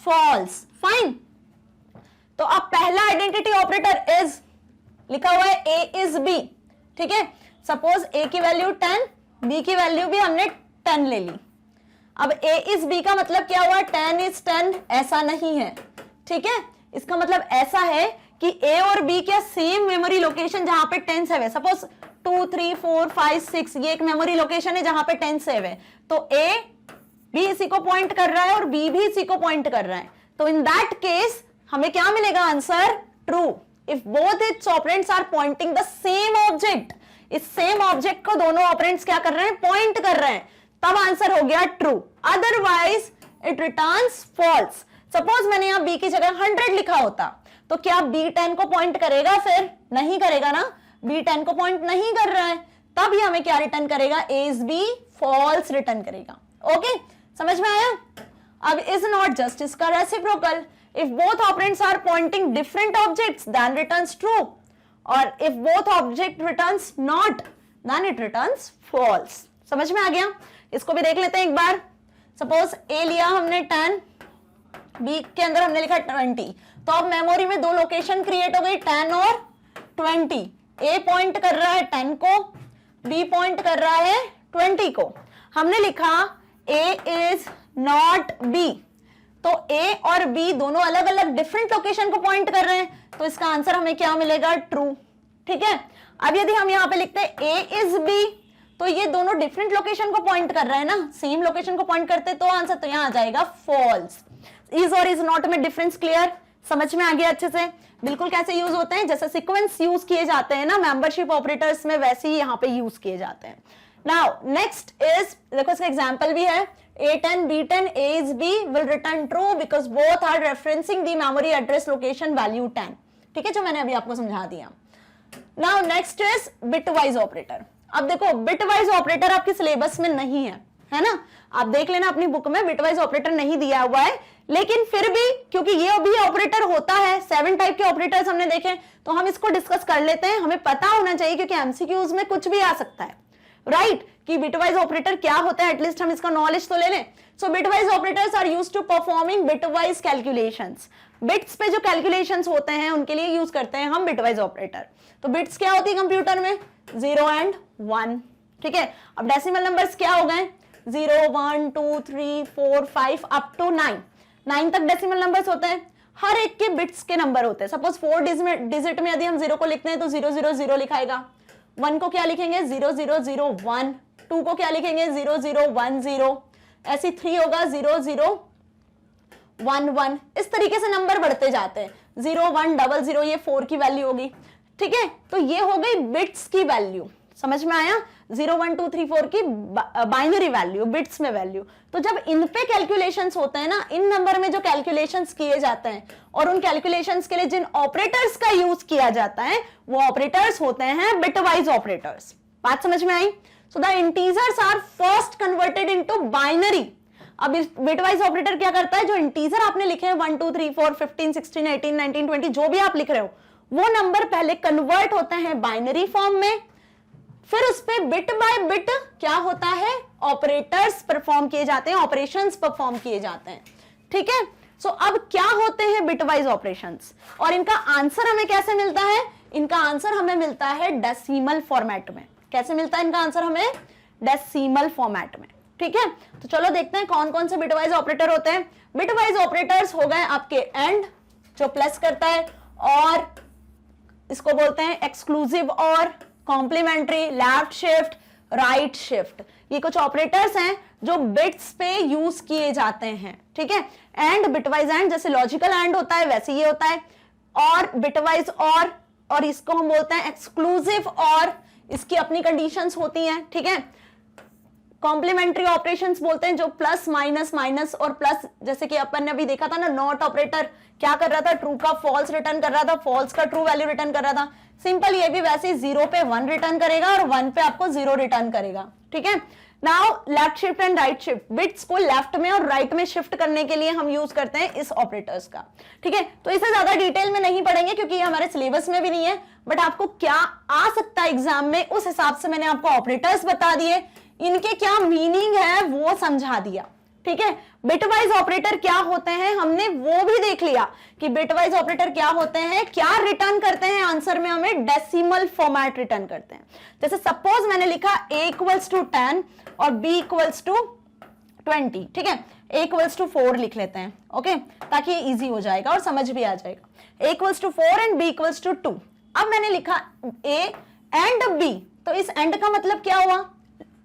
फॉल्स। फाइन, तो अब पहला आइडेंटिटी ऑपरेटर इज लिखा हुआ है a इज b। ठीक है, सपोज a की वैल्यू 10, b की वैल्यू भी हमने 10 ले ली। अब a इज b का मतलब क्या हुआ? 10 इज 10, ऐसा नहीं है। ठीक है, इसका मतलब ऐसा है कि a और b क्या सेम मेमोरी लोकेशन जहां पे 10 सेव है। सपोज 2 3 4 5 6 ये एक मेमोरी लोकेशन है जहां पे 10 सेव है, तो a b इसी को पॉइंट कर रहा है और b भी इसी को पॉइंट कर रहा है। तो इन दैट केस हमें क्या मिलेगा answer? True. If both its operands are pointing the same object, इस सेम ऑब्जेक्ट को दोनों ऑपरेंड्स क्या कर रहे हैं? पॉइंट कर रहे हैं, तब आंसर हो गया true. Otherwise it returns false. Suppose मैंने यहां b की जगह 100 लिखा होता, तो क्या b 10 को पॉइंट करेगा? फिर नहीं करेगा ना, b 10 को पॉइंट नहीं कर रहा है, तब ये हमें क्या रिटर्न करेगा? a is b, false return करेगा। ओके, समझ में आया? अब इज नॉट जस्ट इसका reciprocal. If both operands are pointing different objects then returns true, और if both object returns not then it returns false. समझ में आ गया? इसको भी देख लेते हैं एक बार। सपोज a लिया हमने 10, b के अंदर हमने लिखा 20, तो अब मेमोरी में दो लोकेशन क्रिएट हो गई 10 और 20। a पॉइंट कर रहा है 10 को, b पॉइंट कर रहा है 20 को। हमने लिखा a इज नॉट b, तो a और b दोनों अलग अलग डिफरेंट लोकेशन को पॉइंट कर रहे हैं, तो इसका आंसर हमें क्या मिलेगा? ट्रू। ठीक है, अब यदि हम यहां पे लिखते हैं a इज b, तो ये दोनों डिफरेंट लोकेशन को पॉइंट कर रहे हैं ना, सेम लोकेशन को पॉइंट करते तो आंसर तो यहां आ जाएगा फॉल्स। इज और इज नॉट में डिफरेंस क्लियर? समझ में आ गया अच्छे से? बिल्कुल कैसे यूज होते हैं, जैसे सीक्वेंस यूज किए जाते हैं ना मेंबरशिप ऑपरेटर्स में, वैसे ही यहाँ पे यूज किए जाते हैं। नाउ नेक्स्ट इज, देखो इसका एग्जांपल भी है, A10 B10 A is B will return true because both are referencing the memory address location value 10। ठीक है, जो मैंने अभी आपको समझा दिया। Now next is bitwise operator। अब देखो bitwise operator आपके सिलेबस में नहीं है ना? आप देख लेना अपनी बुक में, bitwise operator नहीं दिया हुआ है, लेकिन फिर भी क्योंकि ये भी ऑपरेटर होता है, 7 टाइप के ऑपरेटर्स हमने देखे, तो हम इसको डिस्कस कर लेते हैं। हमें पता होना चाहिए क्योंकि एमसीक्यूज में कुछ भी आ सकता है, राइट? कि बिटवाइज ऑपरेटर क्या होता है, एटलीस्ट हम इसका नॉलेज तो ले लें। So bitwise operators are used to performing bitwise calculations. Bits पे जो कैलकुलेशंस होते हैं उनके लिए यूज करते हैं हम बिटवाइज ऑपरेटर। तो बिट्स क्या होती है कंप्यूटर में? 0 and 1। ठीक है, अब डेसिमल नंबर्स क्या हो गए, 0 1 2 3 4 5 अप टू 9 तक डेसिमल नंबर्स होते हैं, हर एक के बिट्स के नंबर होते हैं। सपोज 4 डिजिट में यदि हम 0 को लिखते हैं तो 000 लिखाएगा, 1 को क्या लिखेंगे 0001, 2 को क्या लिखेंगे 0010, ऐसे 3 होगा 0011, इस तरीके से नंबर बढ़ते जाते हैं, 0100 ये 4 की वैल्यू होगी। ठीक है, तो ये हो गई बिट्स की वैल्यू, समझ में आया, 0 1 2 3 4 की बाइनरी वैल्यू, बिट्स में वैल्यू। तो जब इन पे कैलकुलेशंस होते हैं ना, इन नंबर में जो कैलकुलेशंस किए जाते हैं और उन कैलकुलेशंस के लिए जिन ऑपरेटर्स का यूज किया जाता है वो ऑपरेटर्स होते हैं बिटवाइज ऑपरेटर्स। बात समझ में आई? So the integers are first converted into binary. अब बिटवाइज ऑपरेटर क्या करता है, जो इंटीजर आपने लिखे हैं 1 2 3 4 15 16 18 19 20 जो भी आप लिख रहे हो, वो नंबर पहले कन्वर्ट होते हैं बाइनरी फॉर्म में, फिर उस पे बिट बाय बिट क्या होता है, ऑपरेटर्स परफॉर्म किए जाते हैं, ऑपरेशंस परफॉर्म किए जाते हैं। ठीक है, सो अब क्या होते हैं बिटवाइज ऑपरेशंस और इनका आंसर हमें कैसे मिलता है, इनका आंसर हमें मिलता है डेसिमल फॉर्मेट में। कैसे मिलता है इनका आंसर हमें, डेसिमल फॉर्मेट में। ठीक है, तो चलो देखते हैं कौन कौन से बिटवाइज ऑपरेटर होते हैं। बिटवाइज ऑपरेटर्स हो गए आपके एंड जो प्लस करता है, और इसको बोलते हैं एक्सक्लूसिव और, complementary, left shift, right shift. ये कुछ ऑपरेटर्स हैं जो बिट्स पे यूज किए जाते हैं। ठीक है, एंड, बिटवाइज एंड, जैसे लॉजिकल एंड होता है वैसे ये होता है, और बिटवाइज और इसको हम बोलते हैं एक्सक्लूसिव और, इसकी अपनी कंडीशंस होती हैं। ठीक है, कॉम्प्लीमेंट्री ऑपरेशंस बोलते हैं जो प्लस माइनस माइनस और प्लस, जैसे कि अपन ने अभी देखा था ना, नॉट ऑपरेटर क्या कर रहा था, ट्रू का फॉल्स रिटर्न कर रहा था, फॉल्स का ट्रू वैल्यू रिटर्न कर रहा था। सिंपल ये भी वैसे 0 पे 1 रिटर्न करेगा और 1 पे आपको 0 रिटर्न करेगा। ठीक है, now left shift and right shift, bits को लेफ्ट में और राइट में शिफ्ट करने के लिए हम यूज करते हैं इस ऑपरेटर्स का। ठीक है, तो इसे ज्यादा डिटेल में नहीं पढ़ेंगे क्योंकि ये हमारे सिलेबस में भी नहीं है, बट आपको क्या आ सकता है एग्जाम में उस हिसाब से मैंने आपको ऑपरेटर्स बता दिए, इनके क्या मीनिंग है वो समझा दिया। ठीक है, बिटवाइज ऑपरेटर क्या होते हैं हमने वो भी देख लिया कि बिटवाइज ऑपरेटर क्या होते हैं, क्या रिटर्न करते हैं आंसर में, हमें डेसिमल फॉर्मेट रिटर्न करते हैं। जैसे सपोज मैंने लिखा a इक्वल्स टू 10 और b इक्वल्स टू 20। ठीक है, a इक्वल्स टू 4 लिख लेते हैं, ओके, ताकि ये इजी हो जाएगा और समझ भी आ जाएगा। a equals to 4 and b equals to 2। अब मैंने लिखा a एंड b, तो इस एंड का मतलब क्या हुआ,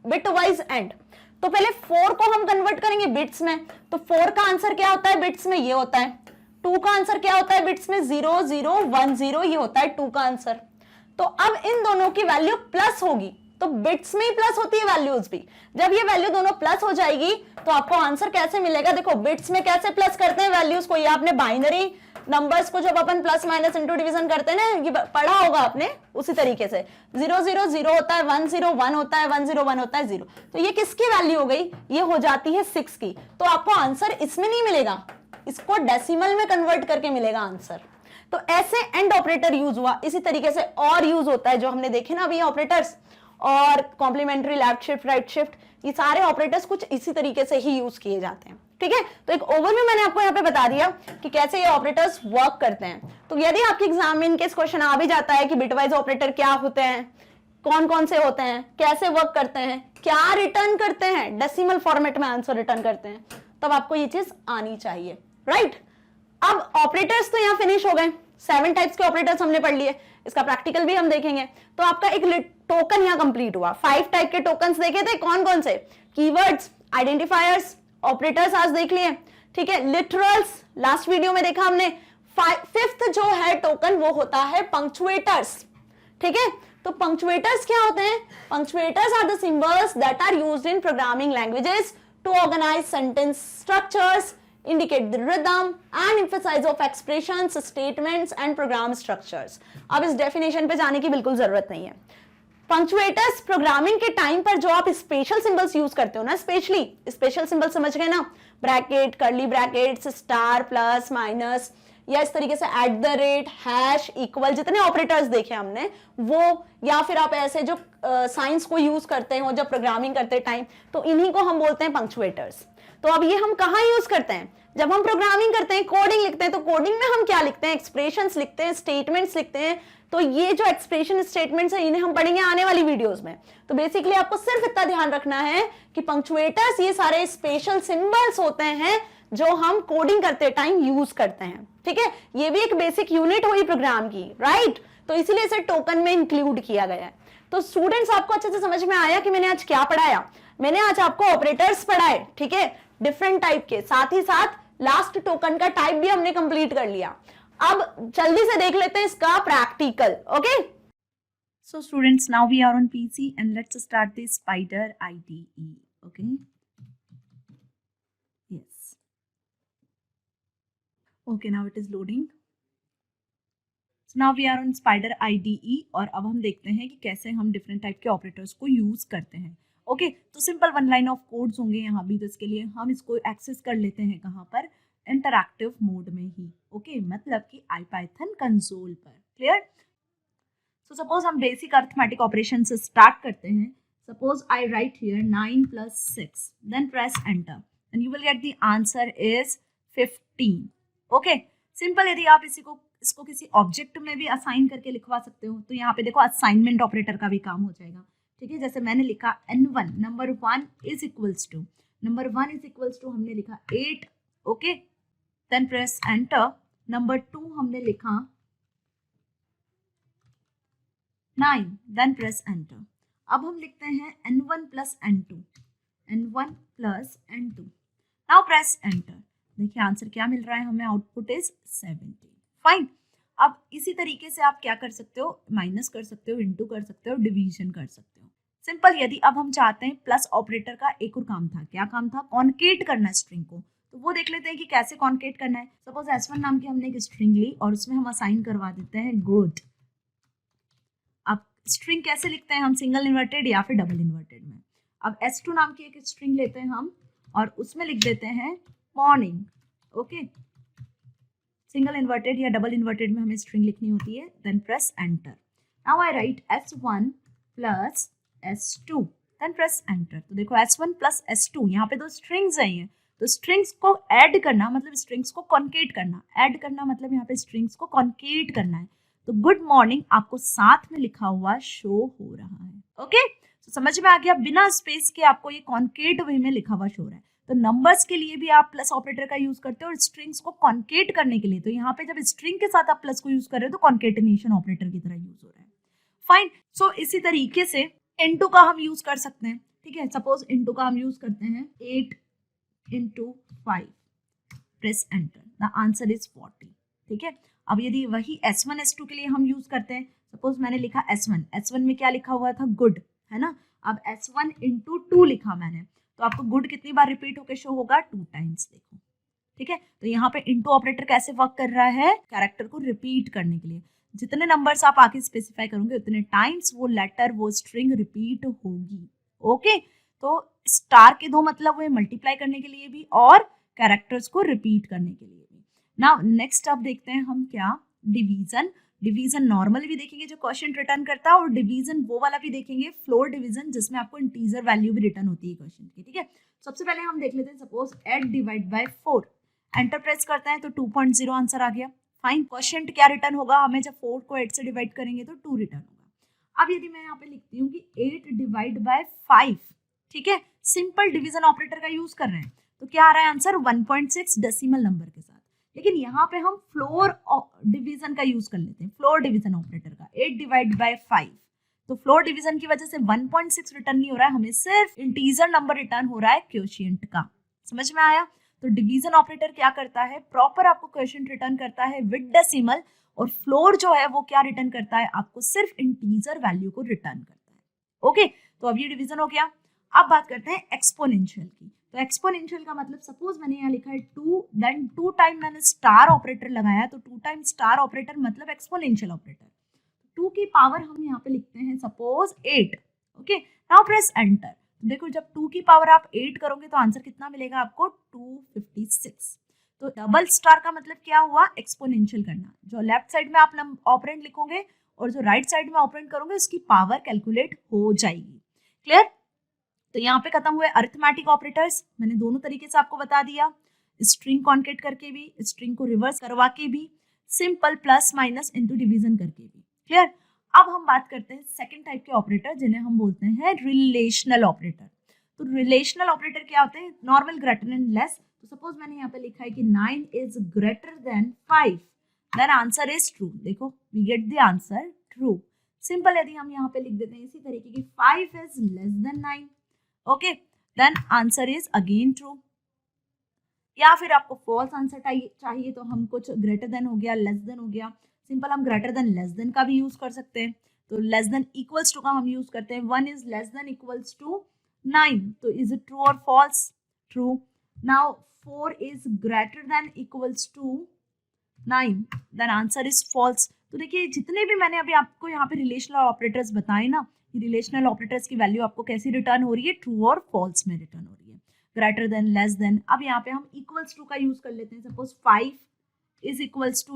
बिटवाइज एंड। तो पहले 4 को हम कन्वर्ट करेंगे बिट्स में, तो 4 का आंसर क्या होता है बिट्स में, ये होता है। 2 का आंसर क्या होता है बिट्स में, 0010, ये होता है 2 का आंसर। तो अब इन दोनों की वैल्यू प्लस होगी, तो बिट्स में ही प्लस होती है वैल्यूज भी। जब ये वैल्यू दोनों प्लस हो जाएगी तो आपको आंसर कैसे मिलेगा, देखो बिट्स में कैसे प्लस करते हैं वैल्यूज को, ये आपने बाइनरी नंबर्स को जब अपन प्लस माइनस इंटू डिवीजन करते हैं ना, ये पढ़ा होगा आपने, उसी तरीके से 000 होता है, 101 होता है, 101 होता है 0। तो ये किसकी वैल्यू हो गई, ये हो जाती है 6 की। तो आपको आंसर इसमें नहीं मिलेगा, इसको डेसिमल में कन्वर्ट करके मिलेगा आंसर। तो ऐसे एंड ऑपरेटर यूज हुआ, इसी तरीके से और यूज होता है जो हमने देखे ना अभी ऑपरेटर्स, और complementary, left shift, right shift, ये सारे ऑपरेटर्स कुछ इसी तरीके से ही यूज किए जाते हैं। ठीक है, तो एक ओवरव्यू मैंने आपको यहाँ पे बता दिया कि कैसे ये ऑपरेटर्स वर्क करते हैं। तो यदि आपके एग्जाम में इनकेस क्वेश्चन आ भी जाता है कि बिटवाइज ऑपरेटर क्या होते हैं, कौन कौन से होते हैं, कैसे वर्क करते हैं, क्या रिटर्न करते हैं, डेसिमल फॉर्मेट में आंसर रिटर्न करते हैं, तब आपको ये चीज आनी चाहिए, राइट। अब ऑपरेटर्स तो यहाँ फिनिश हो गए, 7 टाइप्स के ऑपरेटर्स हमने पढ़ लिए, इसका प्रैक्टिकल भी हम देखेंगे। तो आपका एक टोकन यहाँ कंप्लीट हुआ। 5 टाइप के टोकन्स देखे थे, कौन कौन से, कीवर्ड्स, आइडेंटिफायर्स, ऑपरेटर्स आज देख लिए। ठीक है, लिटरल्स लास्ट वीडियो में देखा हमने। 5th जो है टोकन वो होता है पंक्चुएटर्स। ठीक है, तो पंक्चुएटर्स क्या होते हैं, punctuators are the symbols that are used in programming languages to organize sentence structures, indicate the rhythm and emphasize of expressions, statements and program structures। अब इस डेफिनेशन पे जाने की बिल्कुल जरूरत नहीं है। पंक्चुएटर्स प्रोग्रामिंग के टाइम पर जो आप स्पेशल सिंबल्स यूज करते हो ना, स्पेशली स्पेशल सिंबल समझ गए ना, bracket, curly brackets, star, plus, minus, या इस तरीके से @, हैश, इक्वल, जितने ऑपरेटर्स देखे हमने वो, या फिर आप ऐसे जो साइंस को यूज करते हो जब प्रोग्रामिंग करते टाइम, तो इन्हीं को हम बोलते हैं पंक्चुएटर्स। तो अब ये हम कहाँ यूज करते हैं, जब हम प्रोग्रामिंग करते हैं, कोडिंग लिखते हैं, तो कोडिंग में हम क्या लिखते हैं? एक्सप्रेशंस लिखते हैं, स्टेटमेंट्स लिखते हैं। तो ये जो एक्सप्रेशन स्टेटमेंट्स है इन्हें हम पढ़ेंगे आने वाली वीडियोस में। तो बेसिकली आपको सिर्फ इतना ध्यान रखना है कि पंक्चुएटर्स ये सारे स्पेशल सिंबल्स होते हैं जो हम कोडिंग करते टाइम यूज करते हैं, ठीक है। ये भी एक बेसिक यूनिट हुई प्रोग्राम की, राइट। तो इसीलिए इसे टोकन में इंक्लूड किया गया है। तो स्टूडेंट्स आपको अच्छे से समझ में आया कि मैंने आज क्या पढ़ाया? मैंने आज आपको ऑपरेटर्स पढ़ाए, ठीक है, डिफरेंट टाइप के, साथ ही साथ लास्ट टोकन का टाइप भी हमने कंप्लीट कर लिया। अब जल्दी से देख लेते हैं इसका practical, okay.
So students, now we are on PC and let's start the Spider IDE, okay? Yes. Okay, now it is loading. So now we are on Spider IDE और अब हम देखते हैं कि कैसे हम डिफरेंट टाइप के operators को यूज करते हैं। ओके, तो simple one line of codes होंगे यहाँ भी, तो इसके लिए हम इसको एक्सेस कर लेते हैं कहाँ पर? इंटरैक्टिव मोड में ही, ओके, मतलब कि IPython कंसोल पर। क्लियर? सो सपोज हम बेसिक अरिथमेटिक ऑपरेशन से स्टार्ट करते हैं। Suppose I write here 9 + 6, then press enter and you will get the answer is 15। Okay, simple. यदि आप इसको किसी ऑब्जेक्ट में भी असाइन करके लिखवा सकते हो, तो यहाँ पे देखो असाइनमेंट ऑपरेटर का भी काम हो जाएगा, ठीक है। जैसे मैंने लिखा n1, number 1 is equals to, हमने लिखा 8, okay, then press enter. Number 2 हमने लिखा 9, देन प्रेस एंटर। अब हम लिखते हैं n1 + n2, now press enter. देखिए आंसर क्या मिल रहा है हमें? Output is 17। फाइन। अब इसी तरीके से आप क्या कर सकते हो? माइनस कर सकते हो, इंटू कर सकते हो, डिवीजन कर सकते हो। सिंपल। यदि अब हम चाहते हैं प्लस ऑपरेटर का एक और काम था, क्या काम था? कॉन्केट करना स्ट्रिंग को, तो वो देख लेते हैं कि कैसे कॉन्केट करना है। सपोज S1 नाम की हमने एक स्ट्रिंग ली और उसमें हम असाइन करवा देते हैं गुड। अब स्ट्रिंग कैसे लिखते हैं हम? सिंगल इन्वर्टेड या फिर डबल इन्वर्टेड में। अब S2 नाम की एक स्ट्रिंग लेते हैं हम और उसमें लिख देते हैं मॉर्निंग, ओके। सिंगल इन्वर्टेड या डबल इन्वर्टेड में हमें स्ट्रिंग लिखनी होती है। Then press enter. Now I write S1 + S2, then press enter. तो देखो S1 + S2, यहाँ पे दो स्ट्रिंग्स हैं। तो स्ट्रिंग्स को ऐड करना मतलब स्ट्रिंग्स को कॉन्केट करना, ऐड करना मतलब यहाँ पे स्ट्रिंग्स को कॉन्केट करना है। तो गुड मॉर्निंग आपको साथ में लिखा हुआ शो हो रहा है, ओके। तो समझ में आ गया? बिना स्पेस के आपको ये कॉन्केट वे में लिखा हुआ शो हो रहा है। तो नंबर्स के लिए भी आप प्लस ऑपरेटर का यूज करते हो और स्ट्रिंग्स को कॉन्केट करने के लिए, तो यहाँ पे जब स्ट्रिंग के साथ आप प्लस को यूज कर रहे हो तो कॉन्केटिनेशन ऑपरेटर की तरह यूज हो रहा है। फाइन। सो इसी तरीके से इनटू का हम यूज कर सकते हैं, ठीक है। सपोज इनटू का हम यूज करते हैं 8 × 5, press enter, the answer is 40, ठीक है। अब यदि वही S1 S2 के लिए हम यूज करते हैं, सपोज मैंने लिखा S1 में क्या लिखा हुआ था? गुड, है ना। अब S1 × 2 लिखा मैंने, तो आपको गुड कितनी बार रिपीट होकर शो होगा? 2 टाइम्स, देखो, ठीक है। तो यहाँ पे इनटू ऑपरेटर कैसे वर्क कर रहा है? कैरेक्टर को रिपीट करने के लिए जितने नंबर्स आप आके स्पेसिफाई करोगे उतने टाइम्स वो लेटर, वो स्ट्रिंग रिपीट होगी, ओके। तो स्टार के दो मतलब हुए, मल्टीप्लाई करने के लिए भी और कैरेक्टर्स को रिपीट करने के लिए भी। नाउ नेक्स्ट अब देखते हैं हम क्या? डिवीजन नॉर्मल भी देखेंगे जो क्वेश्चन रिटर्न करता है, और डिवीजन वो वाला भी देखेंगे फ्लोर डिवीजन जिसमें आपको इंटीजर वैल्यू भी रिटर्न होती है क्वेश्चन की, ठीक है। सबसे पहले हम देख लेते हैं, सपोज 8 / 4, एंटर प्रेस करते हैं तो 2.0 आंसर आ गया। फाइन। क्वेश्चन क्या रिटर्न होगा हमें? जब 4 को 8 से डिवाइड करेंगे तो 2 रिटर्न होगा। अब यदि मैं यहाँ पे लिखती हूँ कि 8 / 5, ठीक है, सिंपल डिवीजन ऑपरेटर का यूज कर रहे हैं, तो क्या आ रहा है आंसर? 1.6 डेसिमल नंबर के साथ। लेकिन यहाँ पे हम फ्लोर डिवीजन का यूज कर लेते हैं, फ्लोर डिवीजन ऑपरेटर का। 8 / 5, तो फ्लोर डिवीजन की वजह से 1.6 रिटर्न नहीं हो रहा है, हमें सिर्फ इंटीजर नंबर रिटर्न हो रहा है क्वोशिएंट का। समझ में आया? तो डिवीजन ऑपरेटर क्या करता है? प्रॉपर आपको क्वोशिएंट रिटर्न करता है विद डेसिमल, और फ्लोर जो है वो क्या रिटर्न करता है? आपको सिर्फ इंटीजर वैल्यू को रिटर्न करता है, ओके। तो अब ये डिवीजन हो गया। अब बात करते हैं एक्सपोनेंशियल की। तो एक्सपोनेंशियल का मतलब, सपोज मैंने यहाँ लिखा है 2, देन 2 टाइम मैंने स्टार ऑपरेटर लगाया, तो 2 टाइम स्टार ऑपरेटर मतलब एक्सपोनेंशियल ऑपरेटर। 2 की पावर हम यहाँ पे लिखते हैं suppose 8, okay. Now press enter. देखो जब 2 की पावर आप 8 करोगे तो आंसर कितना मिलेगा आपको? 256। तो डबल स्टार का मतलब क्या हुआ? एक्सपोनेंशियल करना। जो लेफ्ट साइड में आप ऑपरेंड लिखोगे और जो राइट साइड में ऑपरेंड करोगे उसकी पावर कैलकुलेट हो जाएगी। क्लियर? तो यहाँ पे खत्म हुए अरिथमेटिक ऑपरेटर्स, मैंने दोनों तरीके से आपको बता दिया। स्ट्रिंग कॉन्केट करके भी, स्ट्रिंग को रिवर्स करवा के भी, simple plus minus into division करके भी। क्लियर? अब हम बात करते हैं सेकंड टाइप के ऑपरेटर जिन्हें हम बोलते हैं रिलेशनल ऑपरेटर। तो रिलेशनल ऑपरेटर क्या होते हैं? Normal, greater and less. तो सपोज मैंने यहाँ पे लिखा है कि 9 is greater than 5, then answer is true. देखो, we get the answer true. Simple, यदि हम यहाँ पे लिख देते हैं इसी तरीके की 5 is less than 9, okay, then answer is again true. या फिर आपको फॉल्स आंसर चाहिए तो हम कुछ ग्रेटर देन हो गया, लेस देन हो गया, सिंपल हम ग्रेटर देन लेस देन का भी यूज कर सकते हैं। तो लेस देन इक्वल्स टू का हम यूज करते हैं, 1 is less than equals to 9, तो इज इट ट्रू और false? True. Now 4 is greater than equals to 9, then answer is false. तो देखिए, जितने भी मैंने अभी आपको यहाँ पे रिलेशनल ऑपरेटर्स बताए ना, रिलेशनल ऑपरेटर्स की वैल्यू आपको कैसी रिटर्न हो रही है? ट्रू और फॉल्स में रिटर्न हो रही है, ग्रेटर देन, लेस देन। अब यहाँ पे हम इक्वल्स टू का यूज कर लेते हैं। सपोज 5 इज इक्वल्स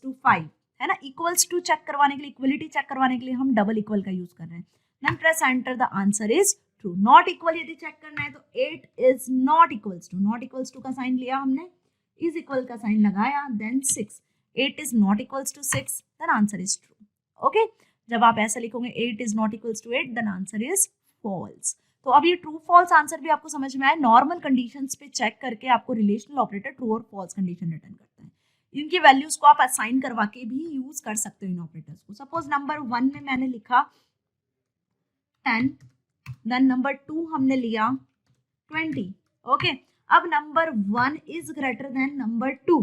टू 5, है ना। इक्वल्स टू चेक करवाने के लिए, इक्वलिटी चेक करवाने के लिए हम डबल इक्वल का यूज कर रहे हैं। Then press enter, the answer is true. Not equal यदि चेक करना है तो 8 इज नॉट इक्वल्स टू का साइन लिया हमने, इज इक्वल का साइन लगाया, then 6, 8 is not equals to 6, then answer is true. Okay, जब आप ऐसा लिखोगे 8 is not equals to 8, then answer is false. तो अब ये ट्रू फॉल्स आंसर भी आपको समझ में आया। नॉर्मल कंडीशंस पे चेक करके आपको रिलेशनल ऑपरेटर ट्रू और फॉल्स कंडीशन रिटर्न करता है। इनकी वैल्यूज को आप असाइन करवा के भी यूज कर सकते हो इन ऑपरेटर्स को। सपोज नंबर 1 में मैंने लिखा 10, देन नंबर 2 हमने लिया 20, ओके। अब number 1 is greater then number 2,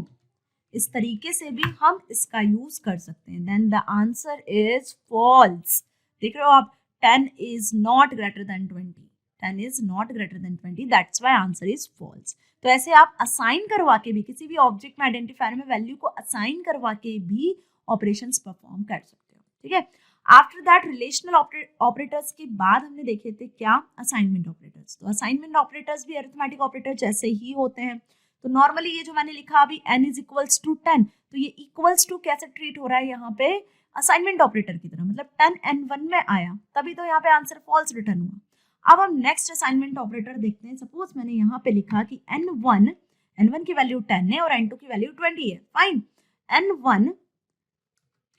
इस तरीके से भी हम इसका यूज कर सकते हैं। Then the answer is false. देख रहे हो आप, 10 is not greater than 20, 10 is not greater than 20, that's why answer is false। तो ऐसे आप असाइन करवा के भी, किसी भी ऑब्जेक्ट में, आइडेंटिफायर में वैल्यू को असाइन करवा के भी ऑपरेशंस परफॉर्म कर सकते हो, ठीक है। आफ्टर दैट रिलेशनल ऑपरेटर्स के बाद हमने देखे थे क्या? Assignment operators. तो असाइनमेंट ऑपरेटर्स भी अरिथमेटिक ऑपरेटर जैसे ही होते हैं। तो नॉर्मली ये जो मैंने लिखा अभी n इज इक्वल्स टू 10, तो ये इक्वल्स टू कैसे ट्रीट हो रहा है यहाँ पे? असाइनमेंट ऑपरेटर की तरह, मतलब 10 n1 में आया, तभी तो यहाँ पे आंसर फॉल्स रिटर्न हुआ। अब हम नेक्स्ट असाइनमेंट ऑपरेटर देखते हैं। सपोज मैंने यहाँ पे लिखा कि n1 की वैल्यू 10 है और n2 की वैल्यू 20 है, फाइन। n1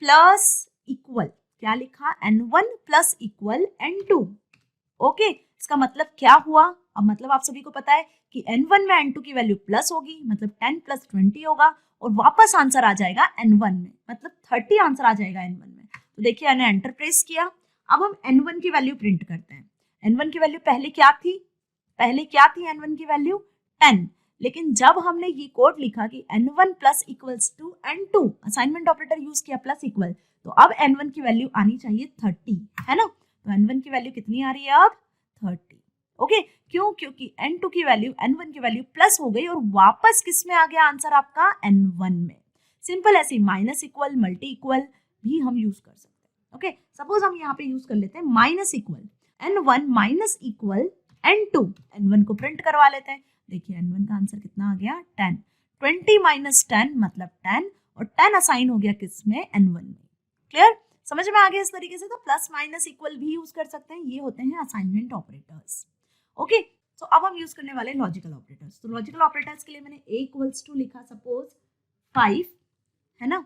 प्लस इक्वल, क्या लिखा? n1 plus equal n2, okay. इसका मतलब क्या हुआ? अब मतलब आप सभी को पता है कि n1 में n2 की वैल्यू प्लस होगी, मतलब 10 प्लस 20 होगा, और वापस आंसर आ जाएगा n1 में, मतलब 30 आंसर आ जाएगा n1 में। तो देखिए, मैंने एंटर प्रेस किया। अब हम n1 की वैल्यू प्रिंट करते हैं। n1 की वैल्यू पहले क्या थी? n1 की वैल्यू 10, लेकिन जब हमने ये कोड लिखा कि n1 plus equals to n2, assignment operator use किया प्लस इक्वल, तो अब n1 की वैल्यू आनी चाहिए 30, है ना। तो n1 की वैल्यू कितनी आ रही है अब? 30, ओके। क्यों? क्योंकि n2 की वैल्यू n1 की वैल्यू प्लस हो गई और वापस किस में आ गया आंसर आपका? n1 में। सिंपल, ऐसे माइनस इक्वल, मल्टी इक्वल भी हम यूज कर सकते हैं, ओके। सपोज हम यहाँ पे यूज कर लेते हैं minus equal, n1 minus equal n2, n1 को प्रिंट करवा लेते हैं। देखिए, n1 का आंसर कितना आ गया? 10। 20 माइनस 10 मतलब 10, और 10 असाइन हो गया किस में? n1 में। क्लियर? समझ में आ गया इस तरीके से। तो प्लस माइनस इक्वल भी यूज कर सकते हैं, ये होते हैं असाइनमेंट ऑपरेटर्स, ओके। तो अब हम यूज करने वाले लॉजिकल ऑपरेटर्स। तो लॉजिकल ऑपरेटर्स के लिए मैंने a इक्वल्स टू लिखा सपोज 5, है ना,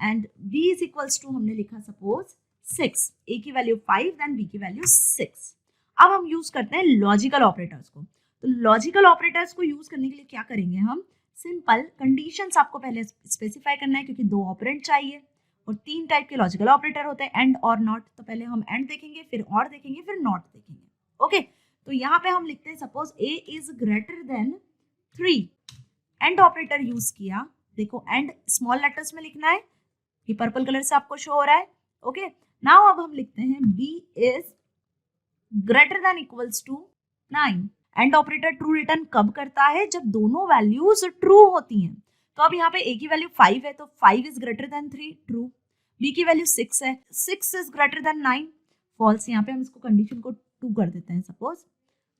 and b is equals to हमने लिखा सपोज 6। a की वैल्यू 5, देन b की वैल्यू 6। अब हम यूज करते हैं लॉजिकल ऑपरेटर्स को। तो लॉजिकल ऑपरेटर्स को यूज करने के लिए क्या करेंगे हम? सिंपल, कंडीशंस आपको पहले स्पेसिफाई करना है, क्योंकि 2 ऑपरेंड चाहिए और 3 टाइप के लॉजिकल ऑपरेटर होते हैं, एंड और नॉट। तो पहले हम एंड देखेंगे, फिर और देखेंगे, फिर नॉट देखेंगे, ओके। तो यहाँ पे हम लिखते हैं suppose a is greater then 3, and operator use किया। देखो, एंड स्मॉल लेटर्स में लिखना है, ये पर्पल कलर से आपको शो हो रहा है, ओके। नाउ अब हम लिखते हैं b is greater than equals to 9। And operator true return कब करता है? जब दोनों वैल्यूज ट्रू होती हैं। तो अब यहाँ पे a की वैल्यू 5 है, तो 5 is greater then 3, true. b की वैल्यू 6 है, 6 इज ग्रेटर देन 9, फॉल्स। यहाँ पे हम इसको कंडीशन को 2 कर देते हैं सपोज।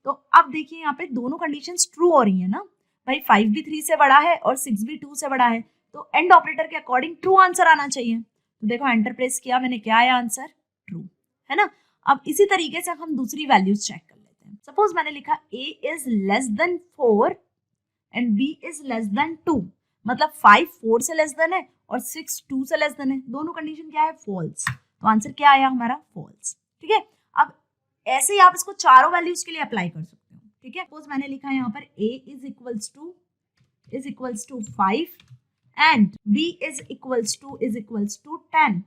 तो अब देखिए, यहाँ पे दोनों कंडीशंस ट्रू हो रही है ना भाई, 5 भी 3 से बड़ा है और 6 भी 2 से बड़ा है, तो एंड ऑपरेटर के अकॉर्डिंग ट्रू आंसर आना चाहिए। तो देखो, एंटर प्रेस किया मैंने, क्या आया आंसर? ट्रू, है ना। अब इसी तरीके से हम दूसरी वैल्यूज चेक कर लेते हैं। सपोज मैंने लिखा a is less then 4 and b is less then 2, मतलब 5 4 से लेस देन है और 6 2 से लेस देन है, दोनों कंडीशन क्या है, फॉल्स। तो आंसर क्या आया हमारा, फॉल्स। ठीक है, अब ऐसे ही आप इसको चारों वैल्यूज के लिए अप्लाई कर सकते हो। ठीक है, सपोज मैंने लिखा है यहाँ पर a is equals to 5 and b is equals to 10।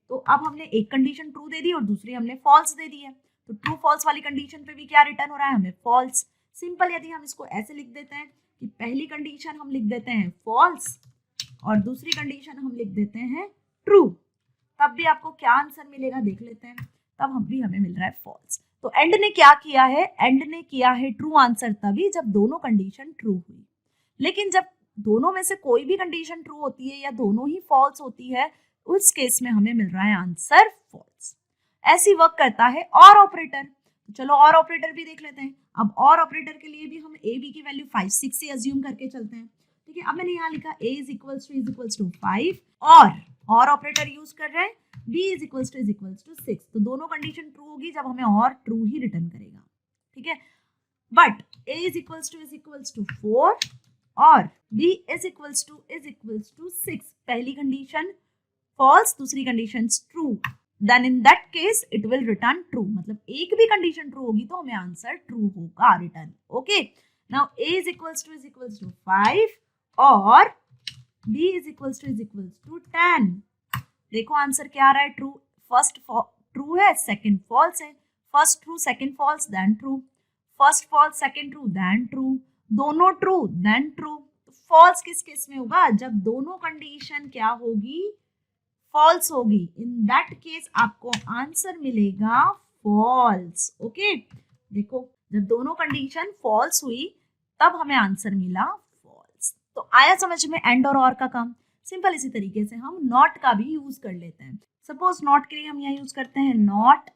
तो अब हमने एक कंडीशन ट्रू दे दी और दूसरी हमने फॉल्स दे दी है, तो ट्रू फॉल्स वाली कंडीशन पे भी क्या रिटर्न हो रहा है, हमें फॉल्स। सिंपल, यदि हम इसको ऐसे लिख देते हैं कि पहली कंडीशन हम लिख देते हैं फॉल्स और दूसरी कंडीशन हम लिख देते हैं ट्रू, तब भी आपको क्या आंसर मिलेगा देख लेते हैं। तब हम भी हमें मिल रहा है फॉल्स। तो एंड ने क्या किया है, एंड ने किया है ट्रू आंसर तभी जब दोनों कंडीशन ट्रू हुई। लेकिन जब दोनों में से कोई भी कंडीशन ट्रू होती है या दोनों ही फॉल्स होती है, उस केस में हमें मिल रहा है आंसर फॉल्स। ऐसी वर्क करता है और ऑपरेटर। तो चलो और ऑपरेटर भी देख लेते हैं। अब और ऑपरेटर के लिए भी हम a b की वैल्यू 5 6 से अज्यूम करके चलते हैं। ठीक है, अब मैंने यहाँ लिखा a इज इक्वल्स टू 5 और ऑपरेटर यूज कर रहे हैं b इज इक्वल्स टू 6। तो दोनों कंडीशन ट्रू होगी जब हमें और ट्रू ही रिटर्न करेगा। ठीक है, but a is equals to 4 और b इज इक्वल्स टू 6। पहली कंडीशन फॉल्स, दूसरी condition true, then in that case it will return true. मतलब एक भी कंडीशन ट्रू होगी तो हमें आंसर ट्रू होगा return. Okay, now a is equals to 5 और b इज इक्वल्स टू 10। देखो आंसर क्या आ रहा है, ट्रू। फर्स्ट ट्रू है, सेकंड फॉल्स है। First true, second false, then true. First false, second true, then true. दोनों ट्रू, देन ट्रू। फॉल्स किस केस में होगा, जब दोनों कंडीशन क्या होगी, फॉल्स होगी। इन दैट केस आपको आंसर मिलेगा फॉल्स। ओके, देखो जब दोनों कंडीशन फॉल्स हुई तब हमें आंसर मिला फॉल्स। तो आया समझ में एंड और का काम। सिंपल इसी तरीके से हम नॉट का भी यूज कर लेते हैं। सपोज नॉट के लिए हम यहाँ यूज करते हैं नॉट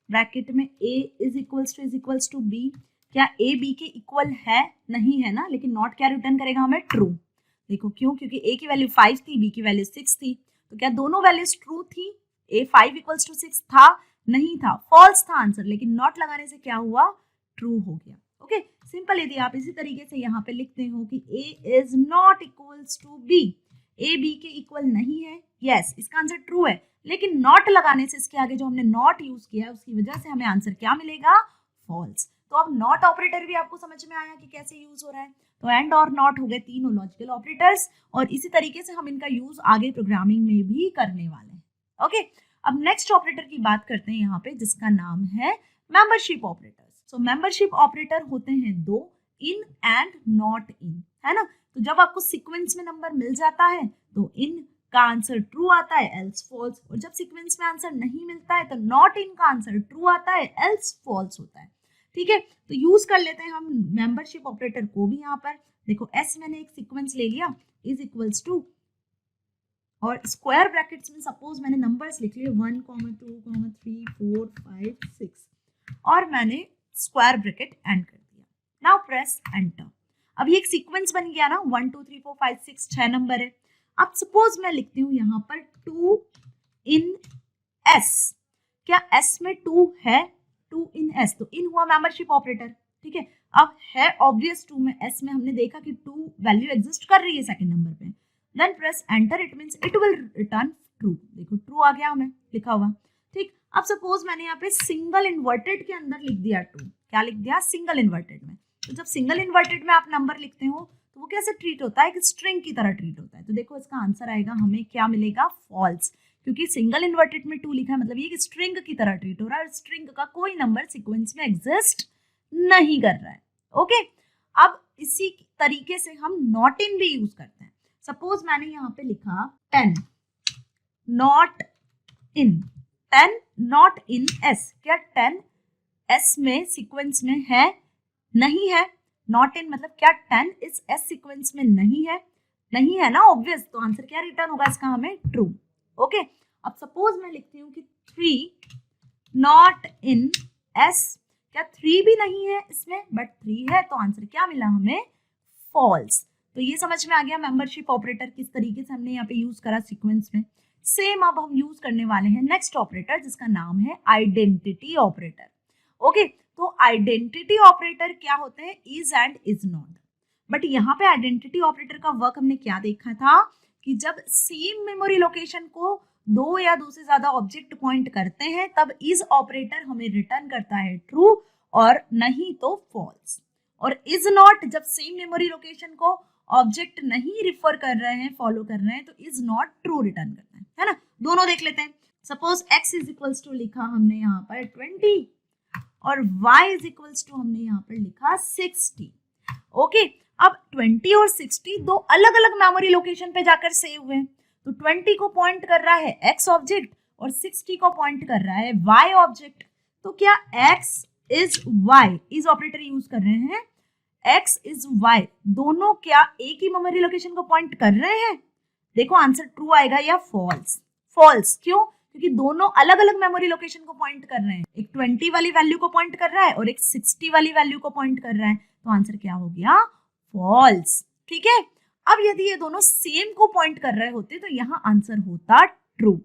ब्रैकेट में a is equals to b। क्या a b के इक्वल है, नहीं है ना, लेकिन नॉट क्या रिटर्न करेगा हमें, ट्रू। देखो क्यों, क्योंकि a की वैल्यू 5 थी, b की वैल्यू 6 थी। तो क्या दोनों वैल्यूज ट्रू थी, a 5 इक्वल्स टू 6 था, नहीं था, फॉल्स था आंसर, लेकिन नॉट लगाने से क्या हुआ, ट्रू हो गया। Okay, simple. यदि आप इसी तरीके से यहाँ पे लिखते हो कि a is not equals to b, a b के इक्वल नहीं है, यस इसका आंसर ट्रू है, लेकिन नॉट लगाने से इसके आगे जो हमने नॉट यूज किया है उसकी वजह से हमें आंसर क्या मिलेगा, फॉल्स। तो अब नॉट ऑपरेटर भी आपको समझ में आया कि कैसे यूज हो रहा है। तो एंड और नॉट हो गए तीनों लॉजिकल ऑपरेटर्स, और इसी तरीके से हम इनका यूज आगे प्रोग्रामिंग में भी करने वाले हैं। ओके, अब नेक्स्ट ऑपरेटर की बात करते हैं यहाँ पे, जिसका नाम है मेंबरशिप ऑपरेटर्स। सो मेंबरशिप ऑपरेटर होते हैं दो, इन एंड नॉट इन, है ना। तो जब आपको सीक्वेंस में नंबर मिल जाता है तो इन का आंसर ट्रू आता है, एल्स फॉल्स, और जब सीक्वेंस में आंसर नहीं मिलता है तो नॉट इन का आंसर ट्रू आता है, एल्स फॉल्स होता है। ठीक है, तो यूज कर लेते हैं हम मेंबरशिप ऑपरेटर को भी। यहाँ पर देखो s मैंने एक सीक्वेंस ले लिया, इज इक्वल्स टू, और स्क्वायर ब्रैकेट्स में सपोज मैंने नंबर्स लिख लिए 1, 2, 3, 4, 5, 6, और मैंने स्क्वायर ब्रैकेट एंड कर दिया। Now press enter. अब ये एक सीक्वेंस बन गया ना, 1 2 3 4 5 6 6 नंबर है। अब सपोज मैं लिखती हूँ यहाँ पर 2 इन s। क्या s में 2 है, 2 इन s, तो इन हुआ मेंबरशिप ऑपरेटर। ठीक है, अब है ऑब्वियस 2 में, s में हमने देखा कि 2 वैल्यू एग्जिस्ट कर रही है सेकंड नंबर पे। Then press enter, it means it will return true. देखो ट्रू आ गया हमें लिखा हुआ। ठीक, अब सपोज मैंने यहाँ पे सिंगल इन्वर्टेड के अंदर लिख दिया 2। क्या लिख दिया, सिंगल इन्वर्टेड में। तो जब सिंगल इन्वर्टेड में आप नंबर लिखते हो तो वो कैसे ट्रीट होता है, एक स्ट्रिंग की तरह ट्रीट होता है। तो देखो इसका आंसर आएगा हमें क्या मिलेगा, फॉल्स, क्योंकि सिंगल इन्वर्टेड में 2 लिखा है, मतलब ये स्ट्रिंग की तरह ट्रीट हो रहा है, स्ट्रिंग का कोई नंबर सीक्वेंस में एग्जिस्ट नहीं कर रहा है। ओके, अब इसी तरीके से हम नॉट इन भी यूज करते हैं। सपोज मैंने यहाँ पे लिखा 10 not in, 10 not in s। क्या 10 s में सीक्वेंस में है, नहीं है, नॉट इन मतलब क्या 10 इस s सीक्वेंस में नहीं है, नहीं है ना ऑब्वियस, तो आंसर क्या रिटर्न होगा इसका, हमें ट्रू। ओके, अब सपोज मैं लिखती हूँ कि 3 नॉट इन s। क्या 3 भी नहीं है इसमें, बट 3 है, तो आंसर क्या मिला हमें, फॉल्स। तो ये समझ में आ गया मेंबरशिप ऑपरेटर किस तरीके से हमने यहाँ पे यूज करा सीक्वेंस में। सेम अब हम यूज करने वाले हैं नेक्स्ट ऑपरेटर, जिसका नाम है आइडेंटिटी ऑपरेटर। ओके, तो आइडेंटिटी ऑपरेटर क्या होते हैं, is and is not. But यहाँ पे आइडेंटिटी ऑपरेटर का वर्क हमने क्या देखा था कि जब सेम मेमोरी लोकेशन को दो या दो से ज्यादा ऑब्जेक्ट पॉइंट करते हैं तब इज ऑपरेटर हमें रिटर्न करता है ट्रू और नहीं तो फॉल्स, और इज नॉट जब सेम मेमोरी लोकेशन को ऑब्जेक्ट नहीं रिफर कर रहे हैं, फॉलो कर रहे हैं, तो इज नॉट ट्रू रिटर्न करता है ना। दोनों देख लेते हैं। Suppose x is equals to लिखा हमने यहाँ पर 20 और y इज इक्वल्स टू हमने यहाँ पर लिखा 60। ओके, अब 20 और 60 दो अलग अलग मेमोरी लोकेशन पे जाकर सेव हुए हैं, तो 20 को पॉइंट कर रहा है x ऑब्जेक्ट और 60 को पॉइंट कर रहा है y ऑब्जेक्ट। तो क्या x is y, is operator use कर रहे हैं, x इज y, दोनों क्या एक ही मेमोरी लोकेशन को पॉइंट कर रहे हैं? देखो आंसर ट्रू आएगा या फॉल्स? फॉल्स। क्यों? क्योंकि दोनों अलग अलग मेमोरी लोकेशन को पॉइंट कर रहे हैं, एक 20 वाली वैल्यू को पॉइंट कर रहा है और एक 60 वाली वैल्यू को पॉइंट कर रहा है, तो आंसर क्या हो गया? फॉल्स। ठीक है, अब यदि ये दोनों सेम को पॉइंट कर रहे होते तो यहाँ आंसर होता ट्रू।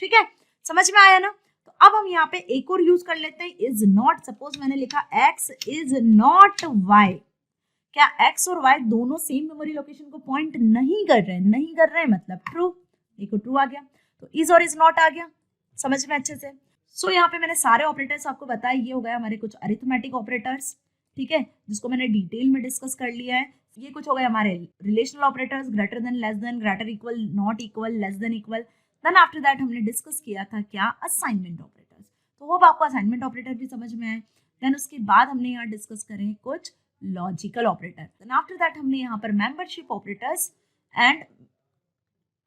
ठीक है, समझ में आया ना? तो अब हम यहाँ पे एक और यूज कर लेते हैं, इज नॉट। सपोज मैंने लिखा x इज नॉट y, क्या x और y दोनों सेम मेमोरी लोकेशन को पॉइंट नहीं कर रहे हैं मतलब ट्रू। देखो ट्रू आ गया, तो इज और इज नॉट आ गया, समझ में अच्छे से। सो यहाँ पे मैंने सारे ऑपरेटर्स आपको बताए, ये हो गया हमारे कुछ अरिथमेटिक ऑपरेटर्स, ठीक है, जिसको मैंने डिटेल में डिस्कस कर लिया है। ये कुछ हो गए हमारे relational operators, greater than, less than, greater equal, not equal, less than equal. Then after that हमने डिस्कस किया था क्या? Assignment operators. तो होप आपको असाइनमेंट ऑपरेटर भी समझ में आए। देन उसके बाद हमने यहाँ डिस्कस करें कुछ logical operator. Then after that हमने यहाँ पर membership operators and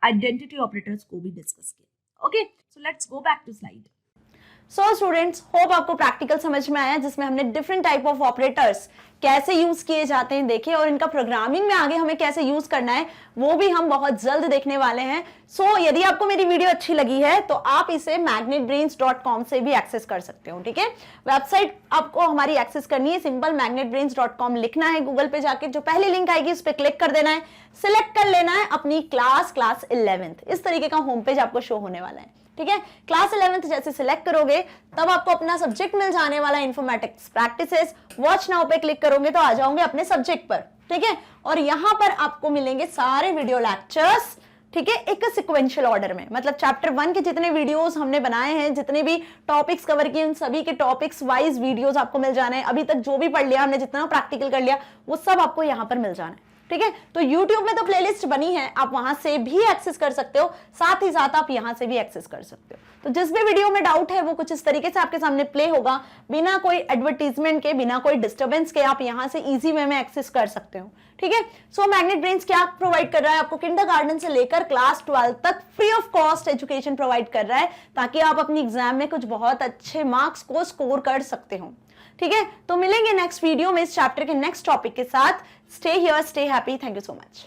identity operators को भी डिस्कस किया। Okay, so let's go back to slide.
So students, hope आपको प्रैक्टिकल समझ में आया, जिसमें हमने डिफरेंट टाइप ऑफ ऑपरेटर्स कैसे यूज किए जाते हैं देखे, और इनका प्रोग्रामिंग में आगे हमें कैसे यूज करना है वो भी हम बहुत जल्द देखने वाले हैं। सो यदि आपको मेरी वीडियो अच्छी लगी है तो आप इसे magnetbrains.com से भी एक्सेस कर सकते हो। ठीक है, वेबसाइट आपको हमारी एक्सेस करनी है, सिंपल magnetbrains.com लिखना है गूगल पे जाके, जो पहली लिंक आएगी उस पर क्लिक कर देना है, सिलेक्ट कर लेना है अपनी क्लास 11th, इस तरीके का होम पेज आपको शो होने वाला है। ठीक है, क्लास 11th जैसे सिलेक्ट करोगे तब आपको अपना सब्जेक्ट मिल जाने वाला इन्फॉर्मेटिक्स प्रैक्टिसेस। वॉच नाउ पे क्लिक करोगे तो आ जाओगे अपने सब्जेक्ट पर। ठीक है, और यहाँ पर आपको मिलेंगे सारे वीडियो लेक्चर्स, ठीक है, एक सिक्वेंशियल ऑर्डर में, मतलब चैप्टर 1 के जितने वीडियोस हमने बनाए हैं, जितने भी टॉपिक्स कवर किए, उन सभी के टॉपिक्स वाइज वीडियोस आपको मिल जाने हैं। अभी तक जो भी पढ़ लिया हमने, जितना प्रैक्टिकल कर लिया, वो सब आपको यहाँ पर मिल जाना है। ठीक है, तो YouTube में तो प्लेलिस्ट बनी है, आप वहां से भी एक्सेस कर सकते हो, साथ ही साथ आप यहां से भी एक्सेस कर सकते हो। तो जिस भी वीडियो में डाउट है वो कुछ इस तरीके से आपके सामने प्ले होगा, बिना कोई एडवर्टीजमेंट के, बिना कोई डिस्टर्बेंस के, आप यहां से इजी वे में एक्सेस कर सकते हो। ठीक है, सो मैग्नेट ब्रेन्स क्या प्रोवाइड कर रहा है आपको? किंडरगार्टन से लेकर क्लास 12 तक free of cost education provide कर रहा है, ताकि आप अपनी एग्जाम में कुछ बहुत अच्छे मार्क्स को स्कोर कर सकते हो। ठीक है, तो मिलेंगे नेक्स्ट वीडियो में इस चैप्टर के नेक्स्ट टॉपिक के साथ। Stay here, stay happy, thank you so much.